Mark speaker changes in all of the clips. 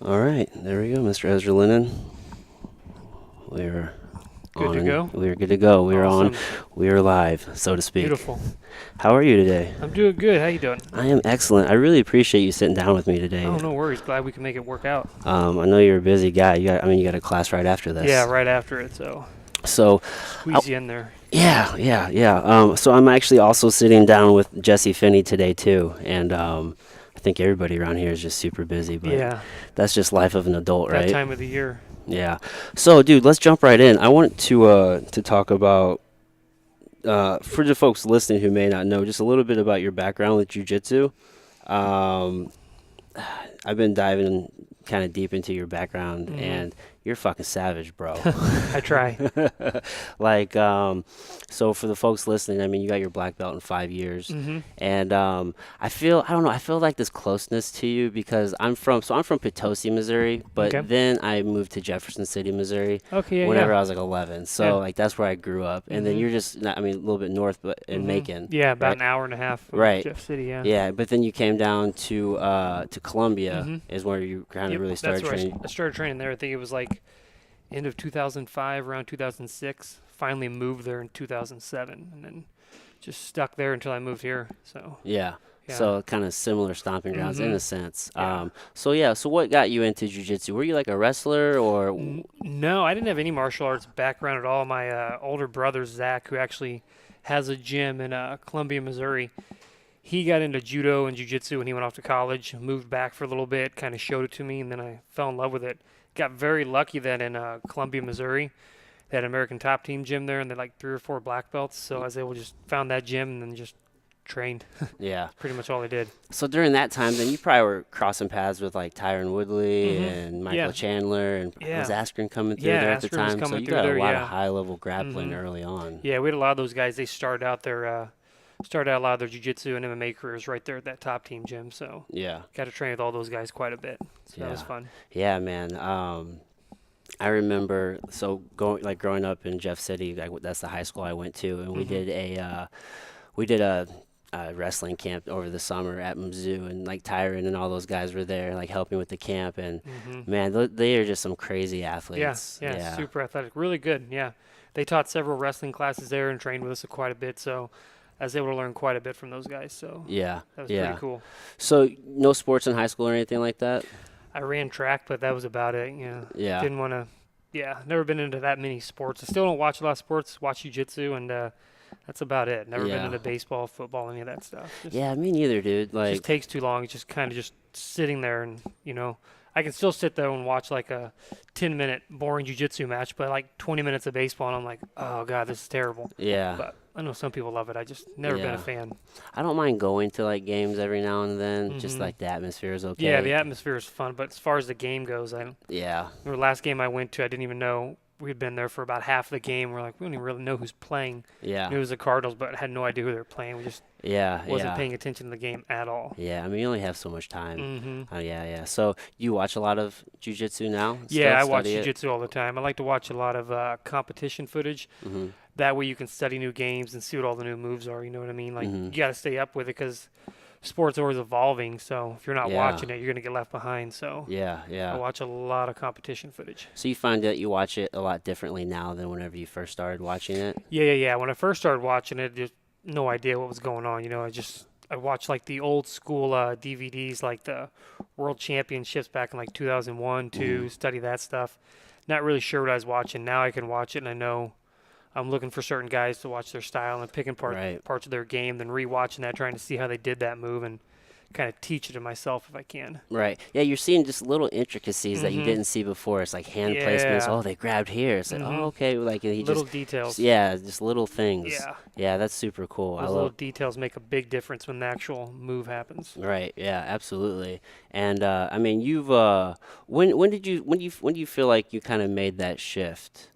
Speaker 1: All right, there we go, Mr. Ezra Lenon. We're
Speaker 2: Good to
Speaker 1: on.
Speaker 2: go.
Speaker 1: We're good to go. We're on.
Speaker 2: Awesome.
Speaker 1: We are live, so to speak.
Speaker 2: Beautiful.
Speaker 1: How are you today?
Speaker 2: I'm doing good. How you doing?
Speaker 1: I am excellent. I really appreciate you sitting down with me today.
Speaker 2: Oh, no worries. Glad we can make it work out.
Speaker 1: I know you're a busy guy. You got a class right after
Speaker 2: Yeah,
Speaker 1: this.
Speaker 2: right after it. So
Speaker 1: So, I,
Speaker 2: squeeze you in there.
Speaker 1: yeah. So I'm actually also sitting down with Jesse Finney today too, and I think everybody around here is just super busy, but
Speaker 2: Yeah,
Speaker 1: that's just life of an adult,
Speaker 2: that
Speaker 1: right?
Speaker 2: time of the year.
Speaker 1: Yeah. So, dude, let's jump right in. I want to talk about for the folks listening who may not know, just a little bit about your background with Jiu Jitsu. Um, I've been diving kind of deep into your background,
Speaker 2: Hmm.
Speaker 1: and you're fucking savage, bro.
Speaker 2: I try.
Speaker 1: Like, so for the folks listening, I mean, you got your black belt in 5 years,
Speaker 2: Hmm.
Speaker 1: and I don't know, I feel like this closeness to you because I'm from Potosi, Missouri, but
Speaker 2: Okay.
Speaker 1: then I moved to Jefferson City, Missouri,
Speaker 2: Okay. Yeah.
Speaker 1: whenever
Speaker 2: Yeah.
Speaker 1: I was like 11. So
Speaker 2: Yeah.
Speaker 1: like that's where I grew up, and then
Speaker 2: Hmm.
Speaker 1: you're just, I mean, a little bit north, but in Macon,
Speaker 2: Yeah. About
Speaker 1: right?
Speaker 2: an hour and a half from
Speaker 1: Right.
Speaker 2: Jeff City. Yeah.
Speaker 1: Yeah, but then you came down to Columbia
Speaker 2: Hmm.
Speaker 1: is where you kind of
Speaker 2: Yep.
Speaker 1: really
Speaker 2: That's
Speaker 1: started
Speaker 2: where
Speaker 1: training.
Speaker 2: I started training there. I think it was like end of 2005, around 2006. Finally moved there in 2007, and then just stuck there until I moved here. So
Speaker 1: Yeah.
Speaker 2: yeah.
Speaker 1: So kind of similar stomping grounds in
Speaker 2: Hmm.
Speaker 1: a sense.
Speaker 2: Yeah.
Speaker 1: So yeah, so what got you into jiu-jitsu? Were you like a wrestler or
Speaker 2: No, I didn't have any martial arts background at all. My older brother Zach, who actually has a gym in Columbia, Missouri, he got into judo and jiu-jitsu when he went off to college. Moved back for a little bit, kind of showed it to me, and then I fell in love with it. Got very lucky that in Columbia, Missouri, they had an American Top Team gym there, and they had like 3 or 4 black belts. So I was able to just found that gym and then just trained.
Speaker 1: yeah.
Speaker 2: Pretty much all I did.
Speaker 1: So during that time then you probably were crossing paths with like Tyron Woodley
Speaker 2: Hmm.
Speaker 1: and Michael
Speaker 2: Yeah,
Speaker 1: Chandler and was
Speaker 2: yeah,
Speaker 1: Askren coming through there
Speaker 2: yeah.
Speaker 1: at the
Speaker 2: Askren was
Speaker 1: time. So
Speaker 2: coming
Speaker 1: you
Speaker 2: through
Speaker 1: got a
Speaker 2: there.
Speaker 1: lot of
Speaker 2: Yeah.
Speaker 1: high level grappling
Speaker 2: Hmm.
Speaker 1: early on.
Speaker 2: Yeah, we had a lot of those guys. They started out a lot of their jiu-jitsu and MMA careers right there at that top team gym. So
Speaker 1: Yeah.
Speaker 2: got to train with all those guys quite a bit. So that was
Speaker 1: Yeah.
Speaker 2: fun.
Speaker 1: Yeah, man. I remember growing up in Jeff City. That's the high school I went to, and
Speaker 2: Hmm.
Speaker 1: we did a wrestling camp over the summer at Mizzou, and like Tyron and all those guys were there, like helping with the camp. And
Speaker 2: Hmm.
Speaker 1: man, they are just some crazy
Speaker 2: Yeah,
Speaker 1: athletes.
Speaker 2: yeah,
Speaker 1: Yeah,
Speaker 2: super athletic, really good. Yeah, they taught several wrestling classes there and trained with us quite a bit. So I was able to learn quite a bit from those guys. So
Speaker 1: yeah,
Speaker 2: that was pretty
Speaker 1: yeah.
Speaker 2: cool.
Speaker 1: So no sports in high school or anything like that.
Speaker 2: I ran track, but that was about it.
Speaker 1: Yeah,
Speaker 2: Didn't want to. Yeah, never been into that many sports. I still don't watch a lot of sports. Watch jiu-jitsu, and that's about it. Never been
Speaker 1: yeah,
Speaker 2: into baseball, football, any of that stuff.
Speaker 1: yeah. Me neither, dude.
Speaker 2: Just
Speaker 1: Like,
Speaker 2: takes too long. It's just kind of just sitting there, and I can still sit there and watch like a 10-minute boring jujitsu match, but like 20 minutes of baseball, and I'm like, oh god, this is terrible.
Speaker 1: yeah,
Speaker 2: But I know some people love it. I just never been a
Speaker 1: yeah.
Speaker 2: fan.
Speaker 1: I don't mind going to like games every now and then. Just
Speaker 2: Hmm.
Speaker 1: like the atmosphere is
Speaker 2: Yeah, the
Speaker 1: okay.
Speaker 2: atmosphere is fun, but as far as the game goes, I
Speaker 1: Yeah,
Speaker 2: remember last game I went to, I didn't even know we'd been there for about half the game. We're like, we don't even really know who's playing.
Speaker 1: yeah,
Speaker 2: Knew it was the Cardinals, but had no idea who they were playing. We just
Speaker 1: yeah,
Speaker 2: wasn't
Speaker 1: yeah.
Speaker 2: paying attention to the game at all.
Speaker 1: Yeah, I mean, you only have so much time.
Speaker 2: Hmm.
Speaker 1: Oh, yeah, yeah. So you watch a lot of jujitsu now?
Speaker 2: Yeah,
Speaker 1: Still
Speaker 2: I watch
Speaker 1: study it?
Speaker 2: jiu-jitsu all the time. I like to watch a lot of competition footage.
Speaker 1: Mm-hmm.
Speaker 2: That way you can study new games and see what all the new moves are. You know what I mean? Like
Speaker 1: Mm-hmm.
Speaker 2: you got to stay up with it because sports always evolving. So if you're not
Speaker 1: Yeah,
Speaker 2: watching it, you're gonna get left behind. So
Speaker 1: yeah,
Speaker 2: I
Speaker 1: yeah.
Speaker 2: watch a lot of competition footage.
Speaker 1: So you find that you watch it a lot differently now than whenever you first started watching it?
Speaker 2: Yeah. When I first started watching it, just no idea what was going on. I watched like the old school DVDs, like the World Championships back in like 2001,
Speaker 1: Mm-hmm.
Speaker 2: to study that stuff. Not really sure what I was watching. Now I can watch it and I know I'm looking for certain guys to watch their style and picking
Speaker 1: Right.
Speaker 2: parts of their game, then rewatching that, trying to see how they did that move and kind of teach it to myself if I can.
Speaker 1: Right. Yeah, you're seeing just little intricacies that you
Speaker 2: Hmm.
Speaker 1: didn't see before. It's like hand placements.
Speaker 2: Yeah.
Speaker 1: Oh, they grabbed here. It's like,
Speaker 2: Hmm.
Speaker 1: oh, okay. Like he
Speaker 2: Little
Speaker 1: just,
Speaker 2: details.
Speaker 1: yeah, just little things.
Speaker 2: Yeah.
Speaker 1: Yeah, that's super cool. I
Speaker 2: Those little
Speaker 1: love.
Speaker 2: details make a big difference when the actual move happens.
Speaker 1: Right. Yeah. Absolutely. And I mean, you've when do you feel like you kind of made that shift?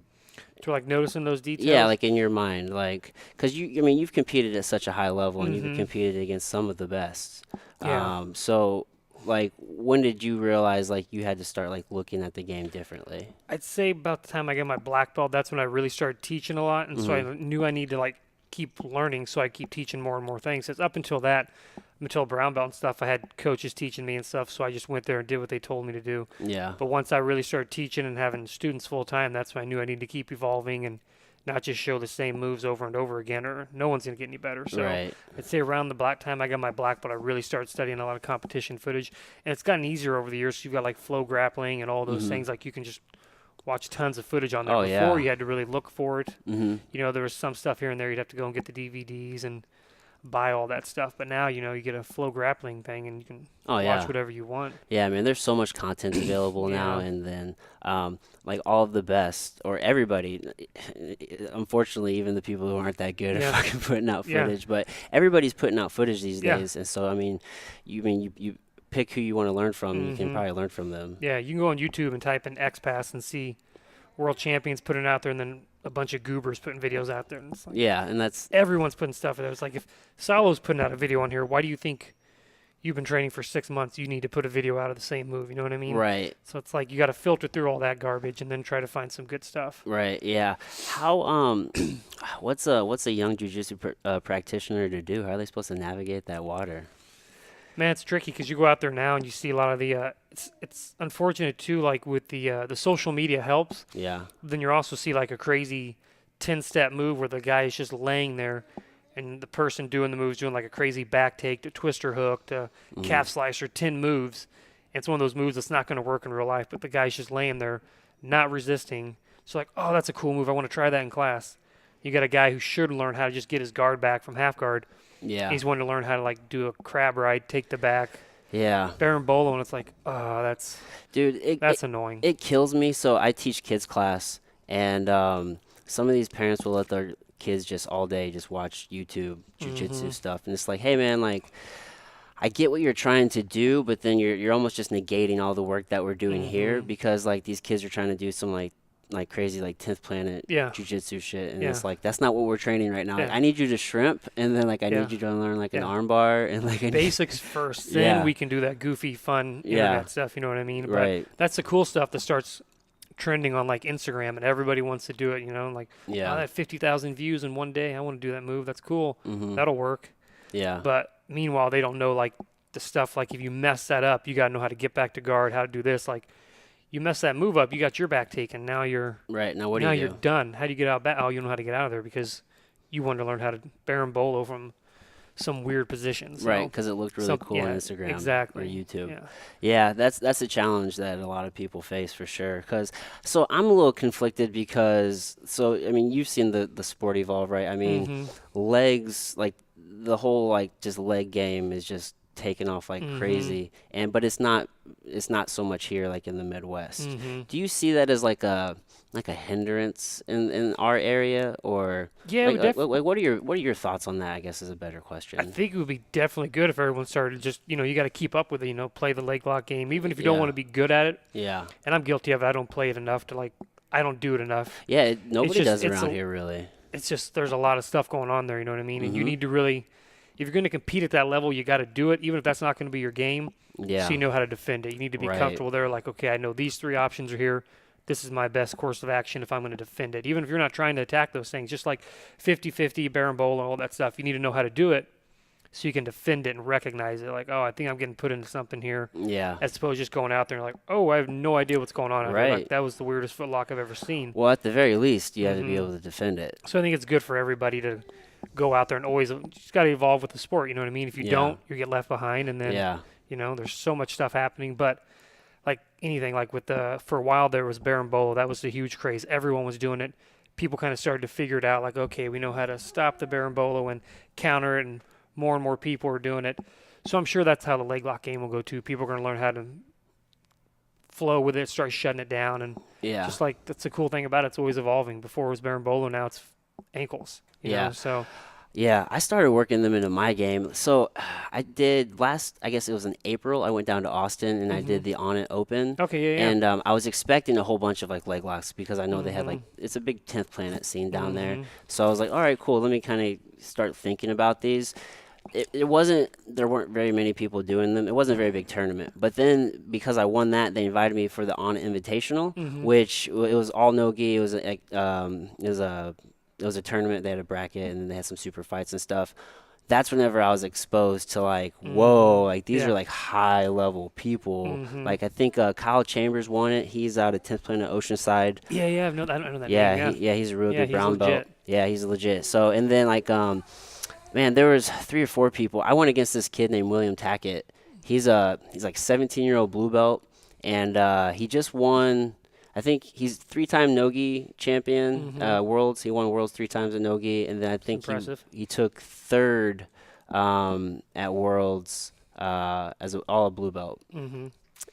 Speaker 2: To like noticing those
Speaker 1: Yeah,
Speaker 2: details.
Speaker 1: like in your mind, like, cause I mean, you've competed at such a high level and you've
Speaker 2: Hmm.
Speaker 1: competed against some of the best.
Speaker 2: Yeah.
Speaker 1: So like, when did you realize like you had to start like looking at the game differently?
Speaker 2: I'd say about the time I got my black belt, that's when I really started teaching a lot, and so
Speaker 1: Hmm.
Speaker 2: I knew I need to like keep learning, so I keep teaching more and more things. 'Cause up until that, until brown belt and stuff, I had coaches teaching me and stuff, so I just went there and did what they told me to do.
Speaker 1: Yeah.
Speaker 2: But once I really started teaching and having students full time, that's when I knew I needed to keep evolving and not just show the same moves over and over again, or no one's going to get any better. So
Speaker 1: Right.
Speaker 2: I'd say around the black time I got my black belt, I really started studying a lot of competition footage. And it's gotten easier over the years. So you've got like flow grappling and all those things. Like you can just watch tons of footage on there.
Speaker 1: Oh,
Speaker 2: Before
Speaker 1: yeah.
Speaker 2: you had to really look for it.
Speaker 1: Mm-hmm.
Speaker 2: You know, there was some stuff here and there you'd have to go and get the DVDs and buy all that stuff. But now, you know, you get a flow grappling thing and you can
Speaker 1: Oh,
Speaker 2: watch
Speaker 1: yeah.
Speaker 2: whatever you want.
Speaker 1: Yeah, man, there's so much content available now,
Speaker 2: Yeah.
Speaker 1: and then like all of the best or everybody. Unfortunately, even the people who aren't that good are
Speaker 2: Yeah.
Speaker 1: fucking putting out
Speaker 2: Yeah.
Speaker 1: footage. But everybody's putting out footage these
Speaker 2: Yeah.
Speaker 1: days, and so I mean, you pick who you want to learn from. You can
Speaker 2: Mhm.
Speaker 1: probably learn from them.
Speaker 2: Yeah, you can go on YouTube and type in XPass and see world champions putting it out there and then a bunch of goobers putting videos out there. And it's like
Speaker 1: Yeah, and that's
Speaker 2: everyone's putting stuff out there. It's like if Salo's putting out a video on here, why do you think you've been training for 6 months? You need to put a video out of the same move. You know what I mean?
Speaker 1: right.
Speaker 2: So it's like you got to filter through all that garbage and then try to find some good stuff.
Speaker 1: Right. Yeah. How what's a young jujitsu practitioner to do? How are they supposed to navigate that water?
Speaker 2: Man, it's tricky because you go out there now and you see a lot of the. It's unfortunate too. Like with the social media helps.
Speaker 1: Yeah.
Speaker 2: Then you also see like a crazy 10-step move where the guy is just laying there, and the person doing the moves doing like a crazy back take to twister hook to calf slicer, 10 moves. And it's one of those moves that's not going to work in real life, but the guy's just laying there, not resisting. So like, oh, that's a cool move. I want to try that in class. You got a guy who should learn how to just get his guard back from half guard.
Speaker 1: Yeah.
Speaker 2: He's wanting to learn how to like do a crab ride, take the back,
Speaker 1: Yeah.
Speaker 2: berimbolo, and it's like, oh,
Speaker 1: Dude,
Speaker 2: that's annoying.
Speaker 1: it kills me. So I teach kids class, and some of these parents will let their kids just all day just watch YouTube jujitsu stuff, and it's like, hey man, like I get what you're trying to do, but then you're almost just negating all the work that we're doing here because like these kids are trying to do some like crazy like 10th planet
Speaker 2: Yeah.
Speaker 1: jujitsu shit, and
Speaker 2: Yeah.
Speaker 1: it's like that's not what we're training right now. Like,
Speaker 2: Yeah.
Speaker 1: I need you to shrimp, and then like I
Speaker 2: Yeah.
Speaker 1: need you to learn like an
Speaker 2: Yeah.
Speaker 1: arm bar and like a
Speaker 2: Basics first, then
Speaker 1: Yeah.
Speaker 2: we can do that goofy, fun
Speaker 1: Yeah.
Speaker 2: internet stuff. You know what I mean? But
Speaker 1: right.
Speaker 2: that's the cool stuff that starts trending on like Instagram, and everybody wants to do it. You know, like
Speaker 1: Yeah.
Speaker 2: oh, that 50,000 views in one day. I want to do that move. That's cool.
Speaker 1: Mhm.
Speaker 2: That'll work.
Speaker 1: Yeah.
Speaker 2: But meanwhile, they don't know like the stuff. Like if you mess that up, you gotta know how to get back to guard, how to do this. Like you mess that move up, you got your back taken. Now you're
Speaker 1: Right. Now what do
Speaker 2: now
Speaker 1: you
Speaker 2: you're
Speaker 1: do?
Speaker 2: done. How do you get out back? Oh, you don't know how to get out of there because you wanted to learn how to berimbolo from some weird position. So
Speaker 1: Right, because it looked really cool
Speaker 2: yeah,
Speaker 1: on Instagram
Speaker 2: exactly.
Speaker 1: or YouTube.
Speaker 2: Yeah.
Speaker 1: Yeah, that's a challenge that a lot of people face for sure. So I'm a little conflicted because I mean you've seen the sport evolve, right? I mean
Speaker 2: Mhm.
Speaker 1: legs, like the whole like just leg game is just taking off like
Speaker 2: Mhm.
Speaker 1: crazy, but it's not so much here like in the Midwest.
Speaker 2: Mhm.
Speaker 1: Do you see that as like a hindrance in our area, or
Speaker 2: Yeah,
Speaker 1: like,
Speaker 2: we def-
Speaker 1: what are your thoughts on that? I guess is a better question.
Speaker 2: I think it would be definitely good if everyone started just, you know, you got to keep up with it, you know, play the leg lock game, even if you don't
Speaker 1: Yeah.
Speaker 2: want to be good at it.
Speaker 1: Yeah.
Speaker 2: And I'm guilty of it. I don't play it enough to like, I don't do it enough.
Speaker 1: Yeah, nobody
Speaker 2: just-
Speaker 1: does
Speaker 2: it's
Speaker 1: around
Speaker 2: a-
Speaker 1: here really.
Speaker 2: It's just, there's a lot of stuff going on there, you know what I mean? And you
Speaker 1: Mhm.
Speaker 2: need to really, if you're going to compete at that level, you got to do it, even if that's not going to be your game.
Speaker 1: Yeah.
Speaker 2: So you know how to defend it. You need to be
Speaker 1: Right.
Speaker 2: comfortable there. Like, okay, I know these three options are here. This is my best course of action if I'm going to defend it. Even if you're not trying to attack those things, just like 50-50, berimbolo, all that stuff, you need to know how to do it so you can defend it and recognize it. Like, oh, I think I'm getting put into something here.
Speaker 1: Yeah.
Speaker 2: As opposed to just going out there and like, oh, I have no idea what's going on. out here.
Speaker 1: Right.
Speaker 2: Like, that was the weirdest footlock I've ever seen.
Speaker 1: Well, at the very least, you have to be
Speaker 2: Mhm.
Speaker 1: able to defend it.
Speaker 2: So I think it's good for everybody to go out there and always just got to evolve with the sport. You know what I mean? If you
Speaker 1: Yeah.
Speaker 2: don't, you get left behind. And then,
Speaker 1: Yeah.
Speaker 2: you know, there's so much stuff happening. But like anything, like with for a while there was berimbolo. That was the huge craze. Everyone was doing it. People kind of started to figure it out. Like, okay, we know how to stop the berimbolo and counter it, and more people are doing it. So I'm sure that's how the leg lock game will go too. People are going to learn how to flow with it, start shutting it down, and
Speaker 1: Yeah.
Speaker 2: just like that's the cool thing about it. It's always evolving. Before it was berimbolo, now it's ankles. You
Speaker 1: Yeah.
Speaker 2: know? So
Speaker 1: Yeah, I started working them into my game. So I did I guess it was in April, I went down to Austin and I did the On It Open.
Speaker 2: okay, yeah.
Speaker 1: And I was expecting a whole bunch of like leg locks because I know they had like,
Speaker 2: Mm-hmm.
Speaker 1: it's a big 10th planet scene down there. So I was like, all right, cool. Let me kind of start thinking about these. There weren't very many people doing them. It wasn't a very big tournament. But then because I won that, they invited me for the On It Invitational,
Speaker 2: Mm-hmm.
Speaker 1: which it was all no-gi. It was a tournament. They had a bracket and then they had some super fights and stuff. that's whenever I was exposed to like, whoa, like these
Speaker 2: Yeah.
Speaker 1: are like high level people. Like I think Kyle Chambers won it. He's out of 10th Planet Oceanside.
Speaker 2: Yeah, yeah. I know that name.
Speaker 1: Yeah,
Speaker 2: Yeah.
Speaker 1: he's a real
Speaker 2: Yeah,
Speaker 1: good
Speaker 2: he's
Speaker 1: brown belt.
Speaker 2: legit.
Speaker 1: Yeah, he's legit. So and then like man, there was 3 or 4 people. I went against this kid named William Tackett. He's like 17-year-old blue belt, and he just won. I think he's 3-time Nogi champion, worlds. He won worlds 3 times at Nogi, and then I think
Speaker 2: Impressive.
Speaker 1: he took third at worlds as all a blue belt.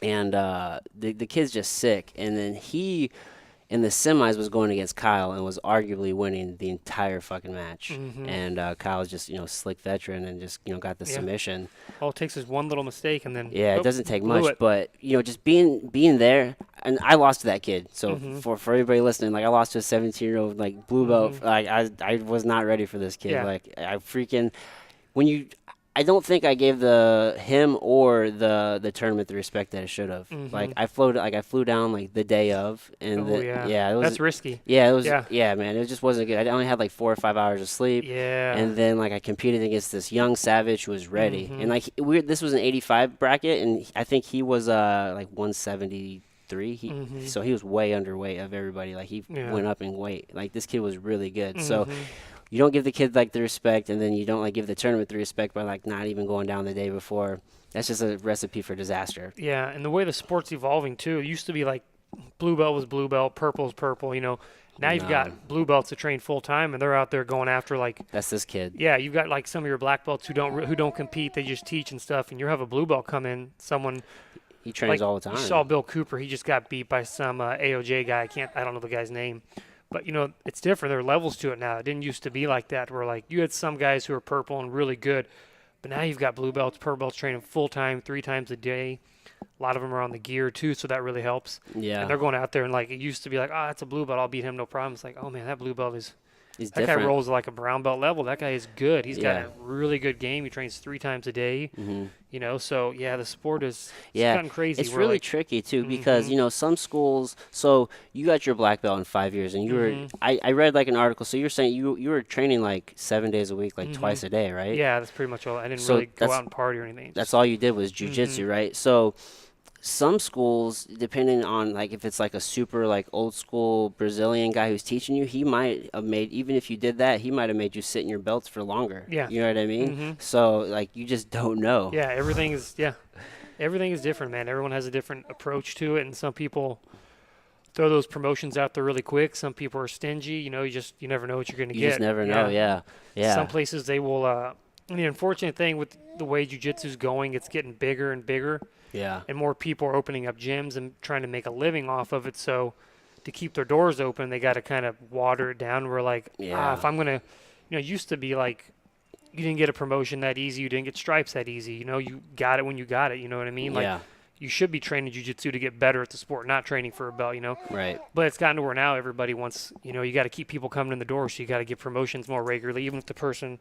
Speaker 1: And the kid's just sick. And then he in the semis was going against Kyle and was arguably winning the entire fucking match. And Kyle's just slick veteran and just got the
Speaker 2: Yeah.
Speaker 1: submission.
Speaker 2: All it takes is one little mistake, and then
Speaker 1: Yeah, it doesn't take
Speaker 2: blew
Speaker 1: much,
Speaker 2: it.
Speaker 1: but just being there, and I lost to that kid. So for everybody listening, like I lost to a 17-year-old like blue belt. Like I was not ready for this kid.
Speaker 2: Yeah.
Speaker 1: Like I freaking I don't think I gave him or the tournament the respect that it should have. Like I flew down like the day of, and
Speaker 2: Oh yeah.
Speaker 1: yeah, it was
Speaker 2: That's risky.
Speaker 1: yeah, it was
Speaker 2: Yeah.
Speaker 1: yeah, man, it just wasn't good. I only had like 4 or 5 hours of sleep.
Speaker 2: Yeah.
Speaker 1: And then like I competed against this young savage who was ready, and like this was an 85 bracket, and I think he was like 173. So he was way underweight of everybody. Like he went up in weight. Like this kid was really good. So you don't give the kid like the respect, and then you don't like give the tournament the respect by like not even going down the day before. That's just a recipe for disaster.
Speaker 2: Yeah, and the way the sport's evolving too. It used to be like blue belt was blue belt, purple is purple. Now you've got blue belts that train full time, and they're out there going after like.
Speaker 1: That's this kid.
Speaker 2: Yeah, you've got like some of your black belts who don't compete. They just teach and stuff, and you have a blue belt come in. Someone
Speaker 1: He trains
Speaker 2: like,
Speaker 1: all the time.
Speaker 2: You saw Bill Cooper. He just got beat by some AOJ guy. I don't know the guy's name. But, it's different. There are levels to it now. It didn't used to be like that where, like, you had some guys who are purple and really good. But now you've got blue belts, purple belts training full-time 3 times a day. A lot of them are on the gear, too, so that really helps.
Speaker 1: Yeah.
Speaker 2: And they're going out there and, like, it used to be like, that's a blue belt. I'll beat him, no problem. It's like, oh, man, that blue belt is –
Speaker 1: He's
Speaker 2: that
Speaker 1: different.
Speaker 2: guy rolls like a brown belt level. That guy is good. He's got
Speaker 1: Yeah.
Speaker 2: a really good game. He trains 3 times a day. So, yeah, the sport is gotten crazy.
Speaker 1: It's
Speaker 2: We're
Speaker 1: really
Speaker 2: like,
Speaker 1: tricky too because some schools. So you got your black belt in 5 years, and you were. I read like an article. So you're saying you were training like 7 days a week, like twice a day, right?
Speaker 2: Yeah, that's pretty much all. I didn't
Speaker 1: So
Speaker 2: really go
Speaker 1: that's-
Speaker 2: out and party or anything.
Speaker 1: That's all you did was jujitsu, right? So some schools, depending on like if it's like a super like old school Brazilian guy who's teaching you, he might have made, even if you did that, he might have made you sit in your belts for longer.
Speaker 2: Yeah.
Speaker 1: You know what I mean? So like you just don't know.
Speaker 2: Yeah, everything is different, man. Everyone has a different approach to it, and some people throw those promotions out there really quick. Some people are stingy. You never know what you're going to
Speaker 1: You
Speaker 2: get.
Speaker 1: just never know. Yeah.
Speaker 2: Some places they will. And the unfortunate thing with the way jiu-jitsu's going, it's getting bigger and bigger,
Speaker 1: Yeah.
Speaker 2: and more people are opening up gyms and trying to make a living off of it. So to keep their doors open, they got to kind of water it down. We're like, if I'm gonna, used to be like, you didn't get a promotion that easy, you didn't get stripes that easy. You got it when you got it. You know what I mean? Like,
Speaker 1: Yeah.
Speaker 2: you should be training jiu-jitsu to get better at the sport, not training for a belt.
Speaker 1: Right.
Speaker 2: But it's gotten to where now everybody wants, you got to keep people coming in the door, so you got to get promotions more regularly, even if the person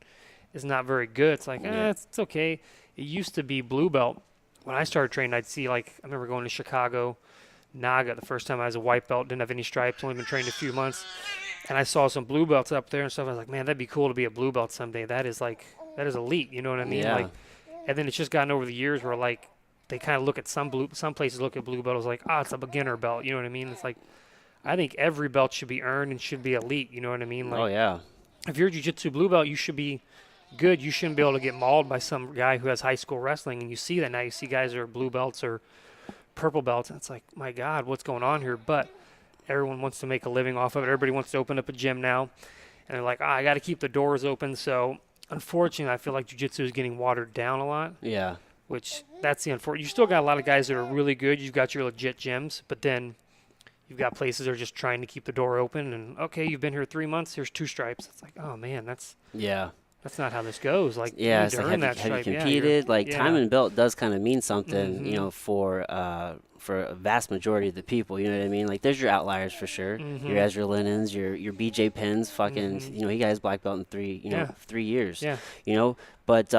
Speaker 2: is not very good. It's like, it's okay. It used to be blue belt. When I started training, I'd see, like, I remember going to Chicago, Naga, the first time I was a white belt, didn't have any stripes, only been trained a few months, and I saw some blue belts up there and stuff. I was like, man, that'd be cool to be a blue belt someday. That is elite, you know what I mean?
Speaker 1: Yeah.
Speaker 2: Like, and then it's just gotten over the years where, like, they kind of look at some places look at blue belt as like, it's a beginner belt, you know what I mean? It's like, I think every belt should be earned and should be elite, you know what I mean? Like,
Speaker 1: Oh yeah.
Speaker 2: if you're a jiu-jitsu blue belt, you should be good. You shouldn't be able to get mauled by some guy who has high school wrestling, and you see that now. You see guys who are blue belts or purple belts, and it's like, my God, what's going on here? But everyone wants to make a living off of it. Everybody wants to open up a gym now, and they're like, I got to keep the doors open. So unfortunately, I feel like jiu-jitsu is getting watered down a lot,
Speaker 1: Yeah.
Speaker 2: which that's the unfortunate. You still got a lot of guys that are really good. You've got your legit gyms, but then you've got places that are just trying to keep the door open, and okay, you've been here 3 months, here's 2 stripes. It's like, oh man, that's not how this goes. Like, you
Speaker 1: Yeah,
Speaker 2: need
Speaker 1: it's
Speaker 2: to
Speaker 1: like
Speaker 2: earn
Speaker 1: have
Speaker 2: that
Speaker 1: you
Speaker 2: stripe. Yeah,
Speaker 1: competed? Like
Speaker 2: yeah.
Speaker 1: time and belt does kind of mean something, for a vast majority of the people. You know what I mean? Like there's your outliers for sure. Your Ezra Lenons, your BJ Penns, fucking, he got his black belt in 3 years.
Speaker 2: Yeah.
Speaker 1: But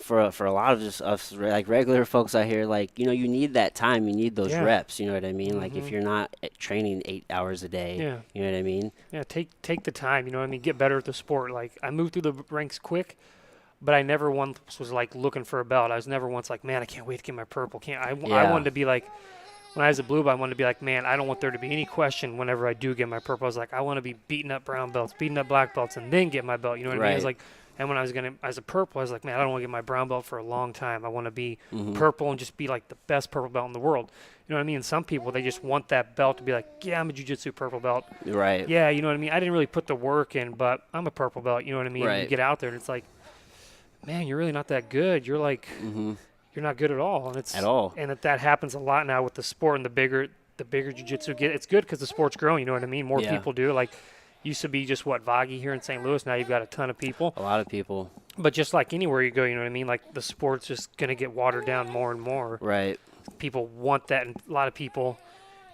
Speaker 1: for a lot of just us like regular folks out here, like you need that time, you need those
Speaker 2: Yeah.
Speaker 1: reps. You know what I mean? Like if you're not training 8 hours a day,
Speaker 2: Yeah.
Speaker 1: you know what I mean?
Speaker 2: Yeah, take the time, you know what I mean? Get better at the sport. Like, I moved through the ranks quick, but I never once was like looking for a belt. I was never once like, man, I can't wait to get my purple. I
Speaker 1: Yeah.
Speaker 2: wanted to be like, when I was a blue belt, I wanted to be like, man, I don't want there to be any question whenever I do get my purple. I was like, I want to be beating up brown belts, beating up black belts, and then get my belt. You know what I mean? I was
Speaker 1: Right.
Speaker 2: like, and when I was as a purple, I was like, man, I don't want to get my brown belt for a long time. I want to be
Speaker 1: Hmm.
Speaker 2: purple and just be like the best purple belt in the world. You know what I mean? And some people, they just want that belt to be like, yeah, I'm a jiu-jitsu purple belt.
Speaker 1: Right.
Speaker 2: Yeah, you know what I mean? I didn't really put the work in, but I'm a purple belt. You know what I mean? And you
Speaker 1: Right.
Speaker 2: get out there, and it's like, man, you're really not that good. You're like,
Speaker 1: Hmm.
Speaker 2: you're not good at all. And
Speaker 1: At all.
Speaker 2: that happens a lot now with the sport, and the bigger jiu-jitsu get. It's good because the sport's growing. You know what I mean? More
Speaker 1: Yeah.
Speaker 2: people do. Like, used to be just Vaggie here in St. Louis. Now you've got a ton of people.
Speaker 1: A lot of people.
Speaker 2: But just like anywhere you go, you know what I mean? Like, the sport's just gonna get watered down more and more.
Speaker 1: Right.
Speaker 2: People want that, and a lot of people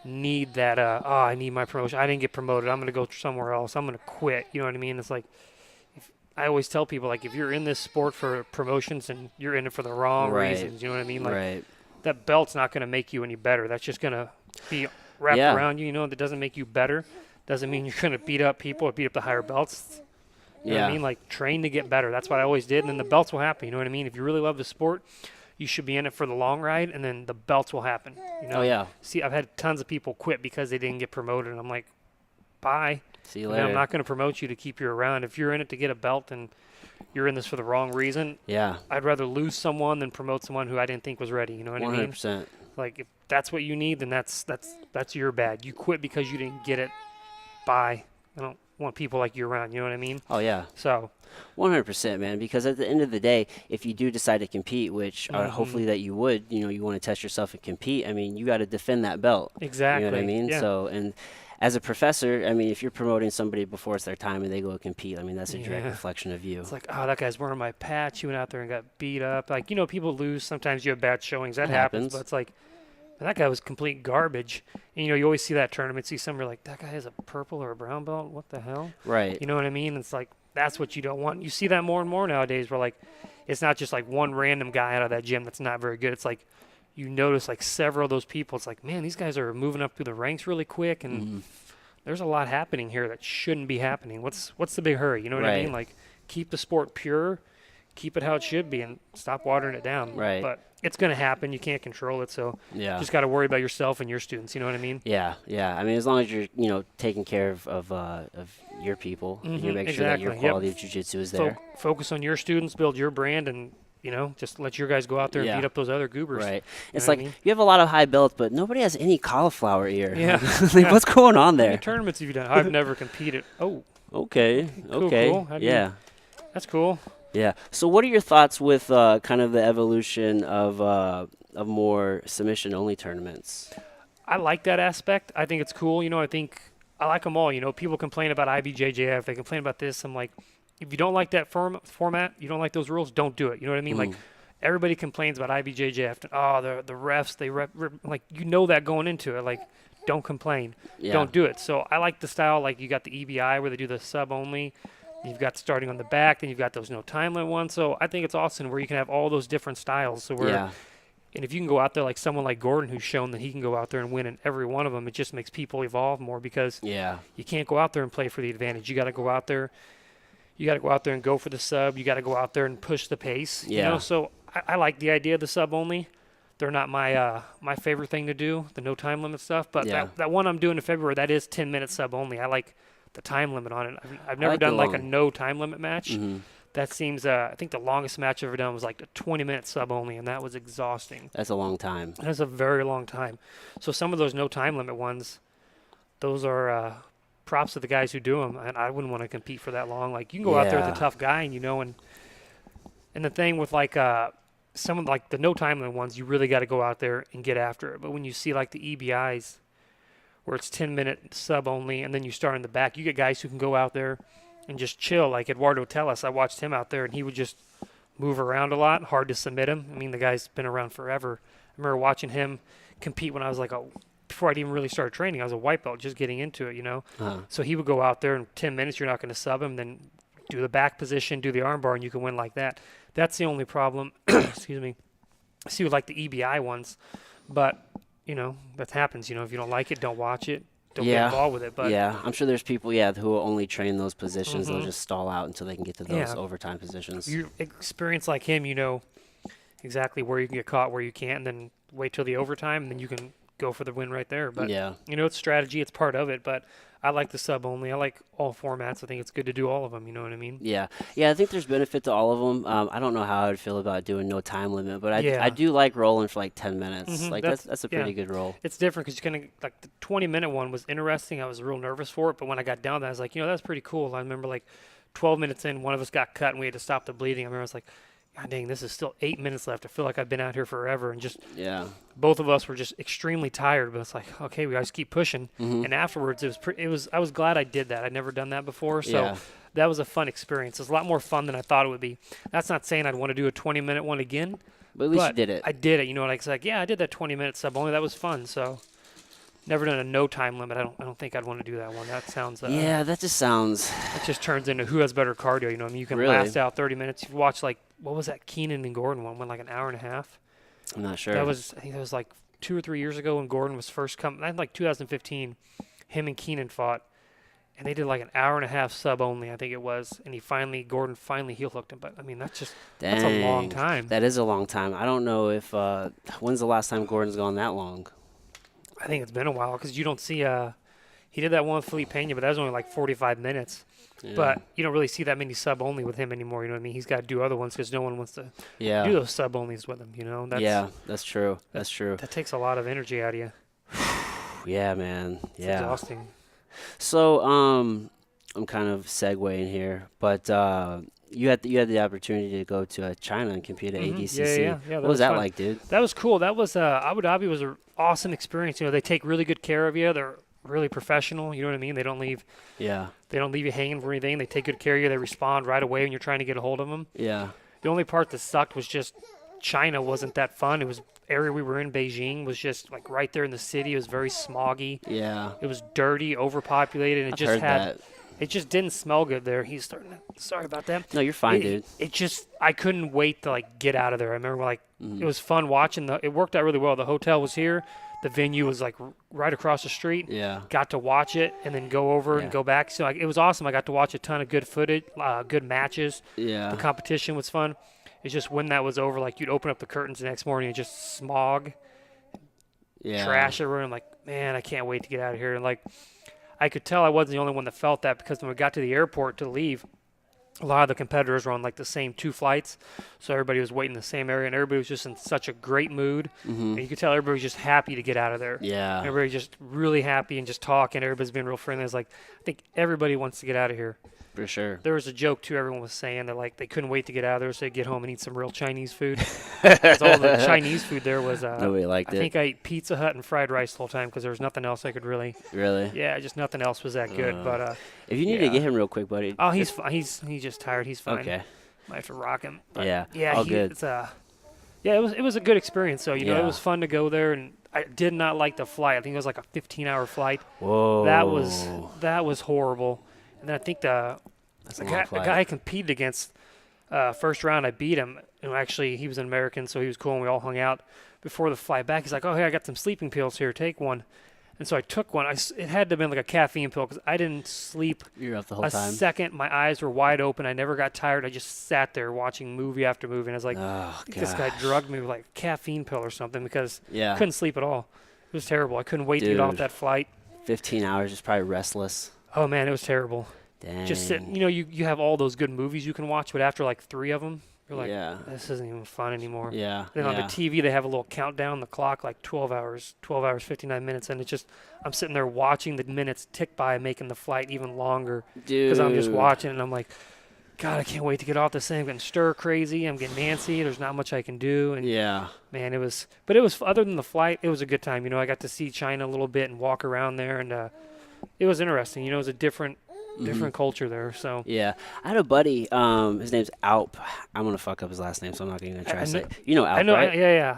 Speaker 2: need that. I need my promotion. I didn't get promoted. I'm gonna go somewhere else. I'm gonna quit. You know what I mean? It's like, I always tell people, like, if you're in this sport for promotions and you're in it for the wrong
Speaker 1: Right.
Speaker 2: reasons, you know what I mean? Like,
Speaker 1: Right.
Speaker 2: that belt's not going to make you any better. That's just going to be wrapped
Speaker 1: Yeah.
Speaker 2: around you. You know, that doesn't make you better. Doesn't mean you're going to beat up people or beat up the higher belts. You know what
Speaker 1: Yeah.
Speaker 2: I mean? Like, train to get better. That's what I always did. And then the belts will happen. You know what I mean? If you really love the sport, you should be in it for the long ride, and then the belts will happen. You know?
Speaker 1: Oh yeah.
Speaker 2: See, I've had tons of people quit because they didn't get promoted, and I'm like, bye.
Speaker 1: See you
Speaker 2: And
Speaker 1: later.
Speaker 2: I'm not going to promote you to keep you around. If you're in it to get a belt and you're in this for the wrong reason,
Speaker 1: Yeah.
Speaker 2: I'd rather lose someone than promote someone who I didn't think was ready. You know what I mean?
Speaker 1: 100%.
Speaker 2: Like, if that's what you need, then that's your bad. You quit because you didn't get it. Bye. I don't want people like you around. You know what I mean?
Speaker 1: Oh yeah.
Speaker 2: So
Speaker 1: 100%, man. Because at the end of the day, if you do decide to compete, which
Speaker 2: Mhm.
Speaker 1: hopefully that you would, you want to test yourself and compete. I mean, you got to defend that belt.
Speaker 2: exactly.
Speaker 1: You know what I mean?
Speaker 2: Yeah.
Speaker 1: So, and as a professor, I mean, if you're promoting somebody before it's their time and they go compete, I mean, that's a direct
Speaker 2: Yeah.
Speaker 1: reflection of you.
Speaker 2: It's like, oh, that guy's wearing my patch. He went out there and got beat up. Like, you know, people lose. Sometimes you have bad showings. That
Speaker 1: It
Speaker 2: happens.
Speaker 1: happens.
Speaker 2: But it's like, man, that guy was complete garbage. And, you always see that tournament. See somebody like, that guy has a purple or a brown belt. What the hell?
Speaker 1: Right.
Speaker 2: You know what I mean? It's like, that's what you don't want. You see that more and more nowadays where, like, it's not just like one random guy out of that gym that's not very good. It's like you notice like several of those people. It's like, man, these guys are moving up through the ranks really quick, and
Speaker 1: Mhm.
Speaker 2: there's a lot happening here that shouldn't be happening. What's the big hurry? You know what I
Speaker 1: Right.
Speaker 2: mean? Like, keep the sport pure, keep it how it should be, and stop watering it down.
Speaker 1: Right.
Speaker 2: But it's going to happen. You can't control it, so
Speaker 1: Yeah.
Speaker 2: just got to worry about yourself and your students. You know what I mean?
Speaker 1: Yeah, yeah. I mean, as long as you're, taking care of your people, and you
Speaker 2: Mhm,
Speaker 1: make sure that your
Speaker 2: exactly, yep.
Speaker 1: quality of jiu-jitsu is there.
Speaker 2: Focus on your students, build your brand, and just let your guys go out there and
Speaker 1: Yeah.
Speaker 2: beat up those other goobers.
Speaker 1: Right. It's
Speaker 2: know what
Speaker 1: like
Speaker 2: I mean?
Speaker 1: you have a lot of high belts, but nobody has any cauliflower ear.
Speaker 2: Yeah.
Speaker 1: Like,
Speaker 2: Yeah.
Speaker 1: what's going on
Speaker 2: How many
Speaker 1: there?
Speaker 2: tournaments have you done? I've never competed. Oh,
Speaker 1: Okay.
Speaker 2: Cool,
Speaker 1: Okay.
Speaker 2: cool. How do you-
Speaker 1: Yeah.
Speaker 2: that's cool.
Speaker 1: Yeah. So, what are your thoughts with kind of the evolution of more submission-only tournaments?
Speaker 2: I like that aspect. I think it's cool. I think I like them all. People complain about IBJJF. They complain about this. I'm like, if you don't like that format, you don't like those rules, don't do it. You know what I mean? Like, everybody complains about IBJJF. Oh, the refs, they like, that going into it. Like, don't complain.
Speaker 1: Yeah.
Speaker 2: Don't do it. So I like the style. Like, you got the EBI where they do the sub only. You've got starting on the back, then you've got those no time limit ones. So I think it's awesome where you can have all those different styles. So
Speaker 1: Yeah.
Speaker 2: and if you can go out there like someone like Gordon, who's shown that he can go out there and win in every one of them, it just makes people evolve more because
Speaker 1: Yeah.
Speaker 2: you can't go out there and play for the advantage. You got to go out there. You got to go out there and go for the sub. You got to go out there and push the pace.
Speaker 1: Yeah.
Speaker 2: So I like the idea of the sub only. They're not my my favorite thing to do, the no time limit stuff. But
Speaker 1: Yeah.
Speaker 2: that one I'm doing in February, that is 10-minute sub only. I like the time limit on it. I've never
Speaker 1: like the
Speaker 2: done like a
Speaker 1: long-
Speaker 2: no time limit match.
Speaker 1: Hmm.
Speaker 2: That seems, I think the longest match I've ever done was like a 20-minute sub only, and that was exhausting.
Speaker 1: That's a long time.
Speaker 2: That's a very long time. So some of those no time limit ones, those are props to the guys who do them, and I wouldn't want to compete for that long. Like, you can go out there with
Speaker 1: Yeah.
Speaker 2: a tough guy, and the thing with like some of like the no time limit ones, you really got to go out there and get after it. But when you see like the EBIs, where it's 10-minute sub only, and then you start in the back, you get guys who can go out there and just chill. Like Eduardo Tellez, I watched him out there, and he would just move around a lot. Hard to submit him. I mean, the guy's been around forever. I remember watching him compete when I was like before I'd even really started training. I was a white belt, just getting into it,
Speaker 1: Uh-huh.
Speaker 2: So he would go out there in 10 minutes. You're not going to sub him. Then do the back position, do the arm bar, and you can win like that. That's the only problem. Excuse me. I see with like the EBI ones, but that happens. If you don't like it, don't watch it. don't get
Speaker 1: Yeah.
Speaker 2: involved with it. But
Speaker 1: Yeah, I'm sure there's people, who will only train those positions. They'll
Speaker 2: hmm
Speaker 1: just stall out until they can get to those
Speaker 2: yeah,
Speaker 1: overtime positions.
Speaker 2: you experience like him, you know exactly where you can get caught, where you can't, and then wait till the overtime, and then you can go for the win right there. But
Speaker 1: Yeah.
Speaker 2: it's strategy, it's part of it. But I like the sub only. I like all formats. I think it's good to do all of them. You know what I mean?
Speaker 1: Yeah. Yeah, I think there's benefit to all of them. I don't know how I'd feel about doing no time limit, but I
Speaker 2: Yeah.
Speaker 1: do like rolling for like 10 minutes. Like that's a
Speaker 2: Yeah.
Speaker 1: pretty good roll.
Speaker 2: It's different because you kind of like the 20-minute one was interesting. I was real nervous for it, but when I got down there, I was like, that's pretty cool. I remember like 12 minutes in, one of us got cut and we had to stop the bleeding. I remember I was like, God dang, this is still 8 minutes left. I feel like I've been out here forever, and just
Speaker 1: Yeah.
Speaker 2: both of us were just extremely tired. But it's like, okay, we guys keep pushing.
Speaker 1: Hmm.
Speaker 2: And afterwards, I was glad I did that. I'd never done that before, so
Speaker 1: Yeah.
Speaker 2: that was a fun experience. It was a lot more fun than I thought it would be. That's not saying I'd want to do a 20-minute one again.
Speaker 1: But at least you
Speaker 2: But
Speaker 1: did it.
Speaker 2: I did it. Like it's like, yeah, I did that 20-minute sub only. That was fun. So never done a no time limit. I don't think I'd want to do that one. That sounds
Speaker 1: Yeah, that just sounds
Speaker 2: it just turns into who has better cardio. I mean, you can
Speaker 1: Really?
Speaker 2: last out 30 minutes. You've watched like what was that Keenan and Gordon one? Went like an hour and a half.
Speaker 1: I'm not sure.
Speaker 2: I think that was like 2 or 3 years ago when Gordon was first coming. I think like 2015. Him and Keenan fought, and they did like an hour and a half sub only. I think it was, and Gordon finally heel hooked him. But I mean, that's a long
Speaker 1: Dang.
Speaker 2: time.
Speaker 1: That is a long time. I don't know if when's the last time Gordon's gone that long?
Speaker 2: I think it's been a while because you don't see. He did that one with Felipe Pena, but that was only like 45 minutes.
Speaker 1: Yeah.
Speaker 2: But you don't really see that many sub only with him anymore. You know what I mean? He's got to do other ones because no one wants to
Speaker 1: yeah.
Speaker 2: do those sub onlys with him.
Speaker 1: Yeah, that's true. That's true.
Speaker 2: That takes a lot of energy out of you.
Speaker 1: Yeah, man.
Speaker 2: It's
Speaker 1: Yeah.
Speaker 2: exhausting.
Speaker 1: So, I'm kind of segueing here, but you had the opportunity to go to China and compete at
Speaker 2: Mhm.
Speaker 1: ADCC.
Speaker 2: Yeah.
Speaker 1: What was that
Speaker 2: fun.
Speaker 1: like, dude?
Speaker 2: That was cool. That was Abu Dhabi was an awesome experience. They take really good care of you. They're really professional. You know what I mean? They don't leave
Speaker 1: Yeah.
Speaker 2: you hanging for anything. They take good care of you. They respond right away when you're trying to get a hold of them.
Speaker 1: Yeah.
Speaker 2: The only part that sucked was just China wasn't that fun. It was area we were in, Beijing, was just like right there in the city. It was very smoggy.
Speaker 1: Yeah.
Speaker 2: It was dirty, overpopulated.
Speaker 1: I've heard that.
Speaker 2: It just didn't smell good there. He's starting to, sorry about that.
Speaker 1: No, you're fine, dude.
Speaker 2: It just, I couldn't wait to like get out of there. I remember like
Speaker 1: Mhm.
Speaker 2: it was fun watching it worked out really well. The hotel was here. The venue was like right across the street.
Speaker 1: Yeah.
Speaker 2: Got to watch it and then go over
Speaker 1: Yeah.
Speaker 2: and go back. So it was awesome. I got to watch a ton of good footage, good matches.
Speaker 1: Yeah.
Speaker 2: The competition was fun. It's just when that was over, like you'd open up the curtains the next morning and just smog,
Speaker 1: Yeah.
Speaker 2: trash everywhere. I'm like, man, I can't wait to get out of here. And like, I could tell I wasn't the only one that felt that because when we got to the airport to leave, a lot of the competitors were on like the same 2 flights, so everybody was waiting in the same area, and everybody was just in such a great mood.
Speaker 1: Mhm.
Speaker 2: And you could tell everybody was just happy to get out of there.
Speaker 1: Yeah.
Speaker 2: Everybody just really happy and just talking. Everybody's being real friendly. It's like, I think everybody wants to get out of here.
Speaker 1: For sure.
Speaker 2: There was a joke too. Everyone was saying that like they couldn't wait to get out of there so they could get home and eat some real Chinese food. 'Cause all the Chinese food there was.
Speaker 1: Nobody liked
Speaker 2: I
Speaker 1: it.
Speaker 2: think I ate Pizza Hut and fried rice the whole time because there was nothing else I could really.
Speaker 1: Really?
Speaker 2: Yeah, just nothing else was that good. But
Speaker 1: If you need to
Speaker 2: yeah.
Speaker 1: get him real quick, buddy.
Speaker 2: oh, he's fine. He's just tired. He's fine.
Speaker 1: Okay.
Speaker 2: Might have to rock him. But
Speaker 1: Yeah.
Speaker 2: yeah,
Speaker 1: All good.
Speaker 2: It's yeah, it was a good experience. So it
Speaker 1: Yeah.
Speaker 2: was fun to go there, and I did not like the flight. I think it was like a 15-hour flight.
Speaker 1: Whoa.
Speaker 2: That was horrible. And then I think
Speaker 1: That's
Speaker 2: the
Speaker 1: a long
Speaker 2: guy
Speaker 1: flight.
Speaker 2: I competed against first round, I beat him. And actually, he was an American, so he was cool, and we all hung out before the flight back. He's like, "Oh, hey, I got some sleeping pills here. Take one." And so I took one. It had to have been like a caffeine pill because I didn't sleep
Speaker 1: You're up the whole
Speaker 2: a
Speaker 1: time.
Speaker 2: second. My eyes were wide open. I never got tired. I just sat there watching movie after movie, and I was like,
Speaker 1: Oh,
Speaker 2: I think this guy
Speaker 1: gosh.
Speaker 2: drugged me with like a caffeine pill or something because
Speaker 1: Yeah.
Speaker 2: I couldn't sleep at all. It was terrible. I couldn't wait to get off
Speaker 1: Dude.
Speaker 2: that flight.
Speaker 1: 15 hours is probably restless.
Speaker 2: Oh man, it was terrible.
Speaker 1: Dang.
Speaker 2: Just sitting, you have all those good movies you can watch, but after like 3 of them, you're like,
Speaker 1: yeah.
Speaker 2: this isn't even fun anymore.
Speaker 1: Yeah.
Speaker 2: Then on the
Speaker 1: yeah.
Speaker 2: TV, they have a little countdown, the clock, like 12 hours, 59 minutes. And it's just, I'm sitting there watching the minutes tick by, making the flight even longer
Speaker 1: Dude.
Speaker 2: because I'm just watching and I'm like, God, I can't wait to get off this thing. I'm getting stir crazy. I'm getting antsy. There's not much I can do. And
Speaker 1: Yeah.
Speaker 2: man, it was, other than the flight, it was a good time. I got to see China a little bit and walk around there. And it was interesting. It was a different culture there. So
Speaker 1: Yeah. I had a buddy, his name's Alp. I'm going to fuck up his last name, so I'm not even going to try
Speaker 2: I
Speaker 1: to say
Speaker 2: know-
Speaker 1: it. You know Alp,
Speaker 2: I know,
Speaker 1: right?
Speaker 2: yeah.